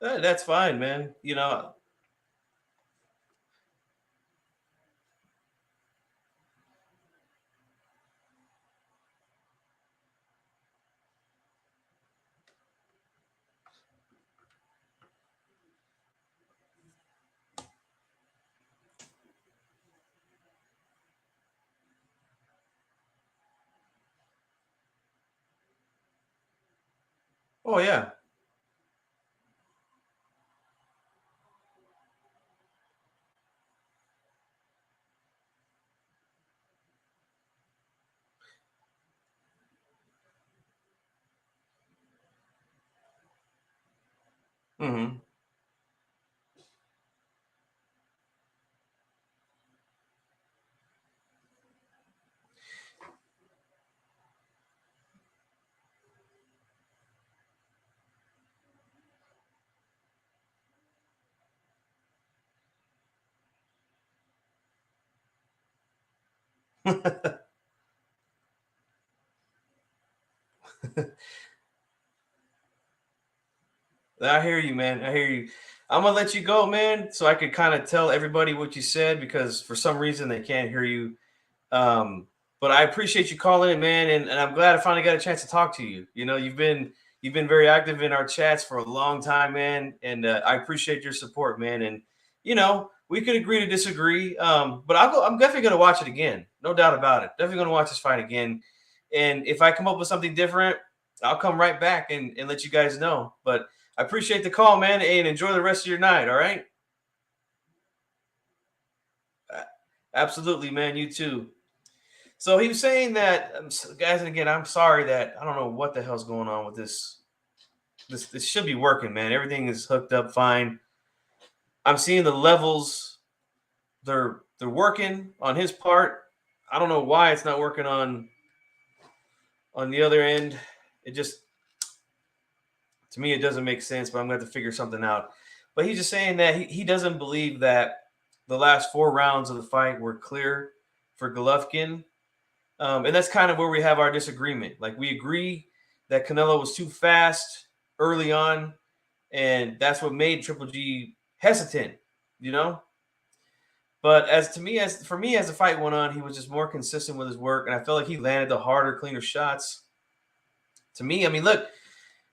That's fine, man. Oh yeah. Mm-hmm. I hear you, man. I hear you. I'm gonna let you go, man, so I could kind of tell everybody what you said because for some reason they can't hear you. Um, but I appreciate you calling in, man, and I'm glad I finally got a chance to talk to you. You've been very active in our chats for a long time, man, and I appreciate your support, man. And we could agree to disagree, but I'm definitely gonna watch it again, no doubt about it. Definitely gonna watch this fight again, and if I come up with something different, I'll come right back and let you guys know. But I appreciate the call, man, and enjoy the rest of your night. All right. Absolutely, man. You too. So he was saying that, guys, and again, I'm sorry that I don't know what the hell's going on with this. This should be working, man. Everything is hooked up fine. I'm seeing the levels. They're working on his part. I don't know why it's not working on the other end. It just, to me, it doesn't make sense. But I'm going to have to figure something out. But he's just saying that he doesn't believe that the last 4 rounds of the fight were clear for Golovkin. And that's kind of where we have our disagreement. Like, we agree that Canelo was too fast early on, and that's what made Triple G hesitant, you know? But for me, as the fight went on, he was just more consistent with his work, and I felt like he landed the harder, cleaner shots. To me, I mean, look,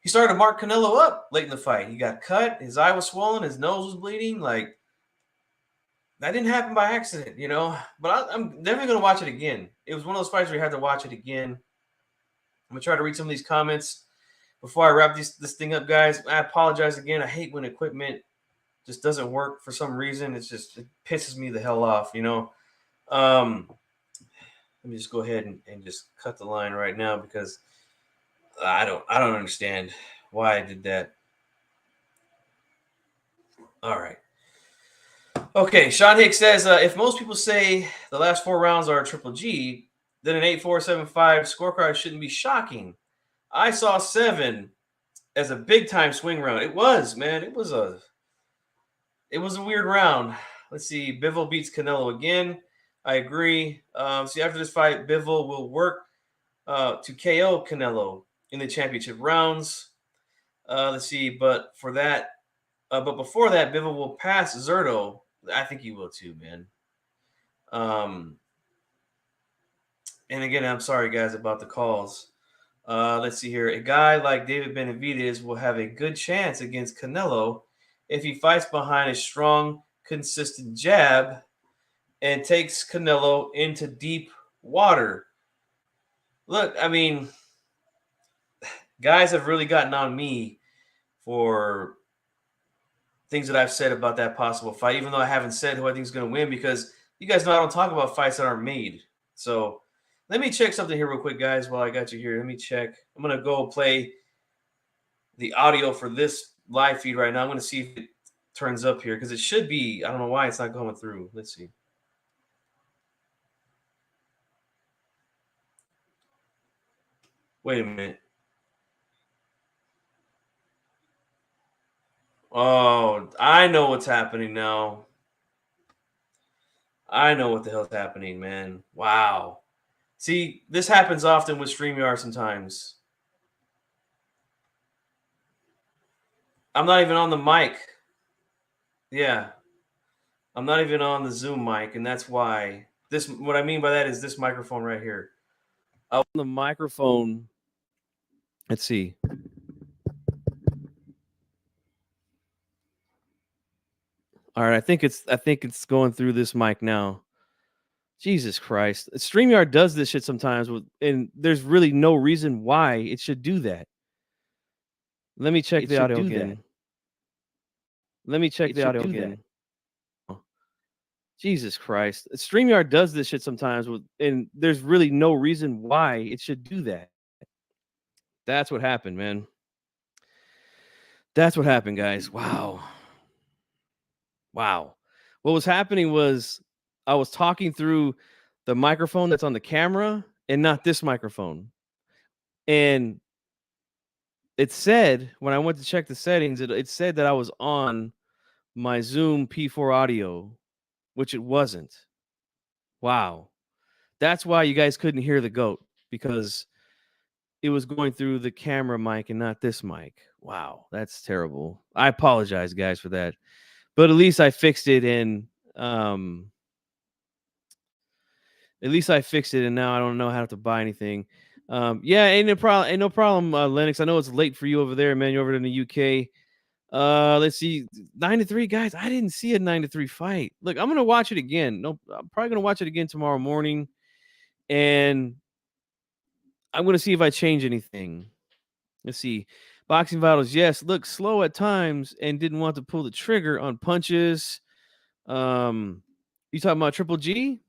he started to mark Canelo up late in the fight. He got cut, his eye was swollen, his nose was bleeding. Like, that didn't happen by accident, you know? But I'm definitely going to watch it again. It was one of those fights where you had to watch it again. I'm going to try to read some of these comments before I wrap this thing up, guys. I apologize again. I hate when equipment just doesn't work for some reason. It pisses me the hell off, you know? Let me just go ahead and just cut the line right now because I don't understand why I did that. All right. Okay, Sean Hicks says, if most people say the last 4 rounds are a Triple G, then an 8-4-7-5 scorecard shouldn't be shocking. I saw 7 as a big-time swing round. It was, man. It was a weird round. Let's see. Bivol beats Canelo again. I agree. See, after this fight, Bivol will work to KO Canelo in the championship rounds. Let's see. But before that, Bivol will pass Zerto. I think he will too, man. And again, I'm sorry, guys, about the calls. Let's see here. A guy like David Benavidez will have a good chance against Canelo if he fights behind a strong, consistent jab and takes Canelo into deep water. Look, I mean, guys have really gotten on me for things that I've said about that possible fight, even though I haven't said who I think is going to win, because you guys know I don't talk about fights that aren't made. So let me check something here real quick, guys, while I got you here. Let me check. I'm going to go play the audio for this live feed right now. I'm going to see if it turns up here because it should be. I don't know why it's not going through. Let's see. Wait a minute. Oh, I know what's happening now. I know what the hell's happening, man. Wow. See, this happens often with StreamYard sometimes. I'm not even on the mic. Yeah. I'm not even on the Zoom mic, and that's why. What I mean by that is this microphone right here. On the microphone. Let's see. All right, I think it's going through this mic now. Jesus Christ. StreamYard does this shit sometimes, and there's really no reason why it should do that. Let me check the audio again. Let me check the audio again. Jesus Christ. StreamYard does this shit sometimes, and there's really no reason why it should do that. That's what happened, man. That's what happened, guys. Wow. What was happening was I was talking through the microphone that's on the camera and not this microphone. And it said, when I went to check the settings, it said that I was on my Zoom P4 audio, which it wasn't. Wow. That's why you guys couldn't hear the GOAT, because it was going through the camera mic and not this mic. Wow, that's terrible. I apologize, guys, for that. But at least I fixed it, and now I don't know how to buy anything. Yeah, ain't no problem, Lennox. I know it's late for you over there, man. You're over in the UK. Let's see, 9-3, guys. I didn't see a 9-3 fight. Look, I'm gonna watch it again. No, I'm probably gonna watch it again tomorrow morning, and I'm gonna see if I change anything. Let's see. Boxing Vitals, yes, looked slow at times and didn't want to pull the trigger on punches. You talking about Triple G?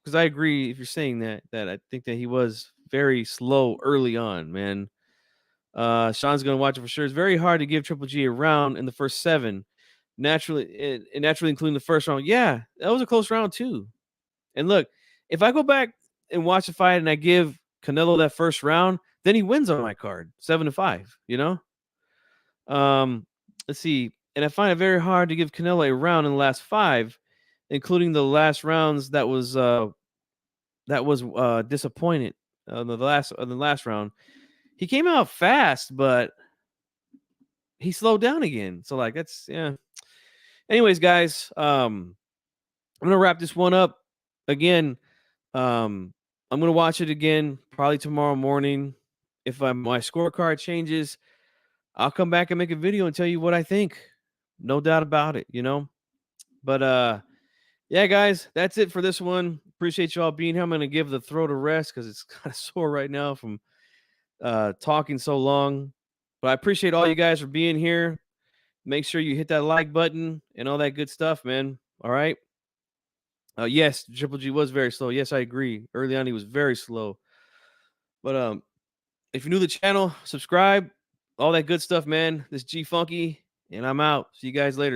Because I agree if you're saying that I think that he was very slow early on, man. Sean's gonna watch it for sure. It's very hard to give Triple G a round in the first 7. Naturally, and naturally including the first round. Yeah, that was a close round too. And look, if I go back and watch the fight and I give Canelo that first round, then he wins on my card, 7-5. You know. Let's see. And I find it very hard to give Canelo a round in the last 5, including the last rounds that was disappointed. The last round, he came out fast, but he slowed down again. So like that's yeah. Anyways, guys, I'm gonna wrap this one up. Again, I'm gonna watch it again probably tomorrow morning. If my scorecard changes, I'll come back and make a video and tell you what I think. No doubt about it, you know. But yeah, guys, that's it for this one. Appreciate you all being here. I'm gonna give the throat a rest because it's kind of sore right now from talking so long. But I appreciate all you guys for being here. Make sure you hit that like button and all that good stuff, man. All right. Yes, Triple G was very slow. Yes, I agree. Early on, he was very slow. But if you're new to the channel, subscribe. All that good stuff, man. This G Funky, and I'm out. See you guys later.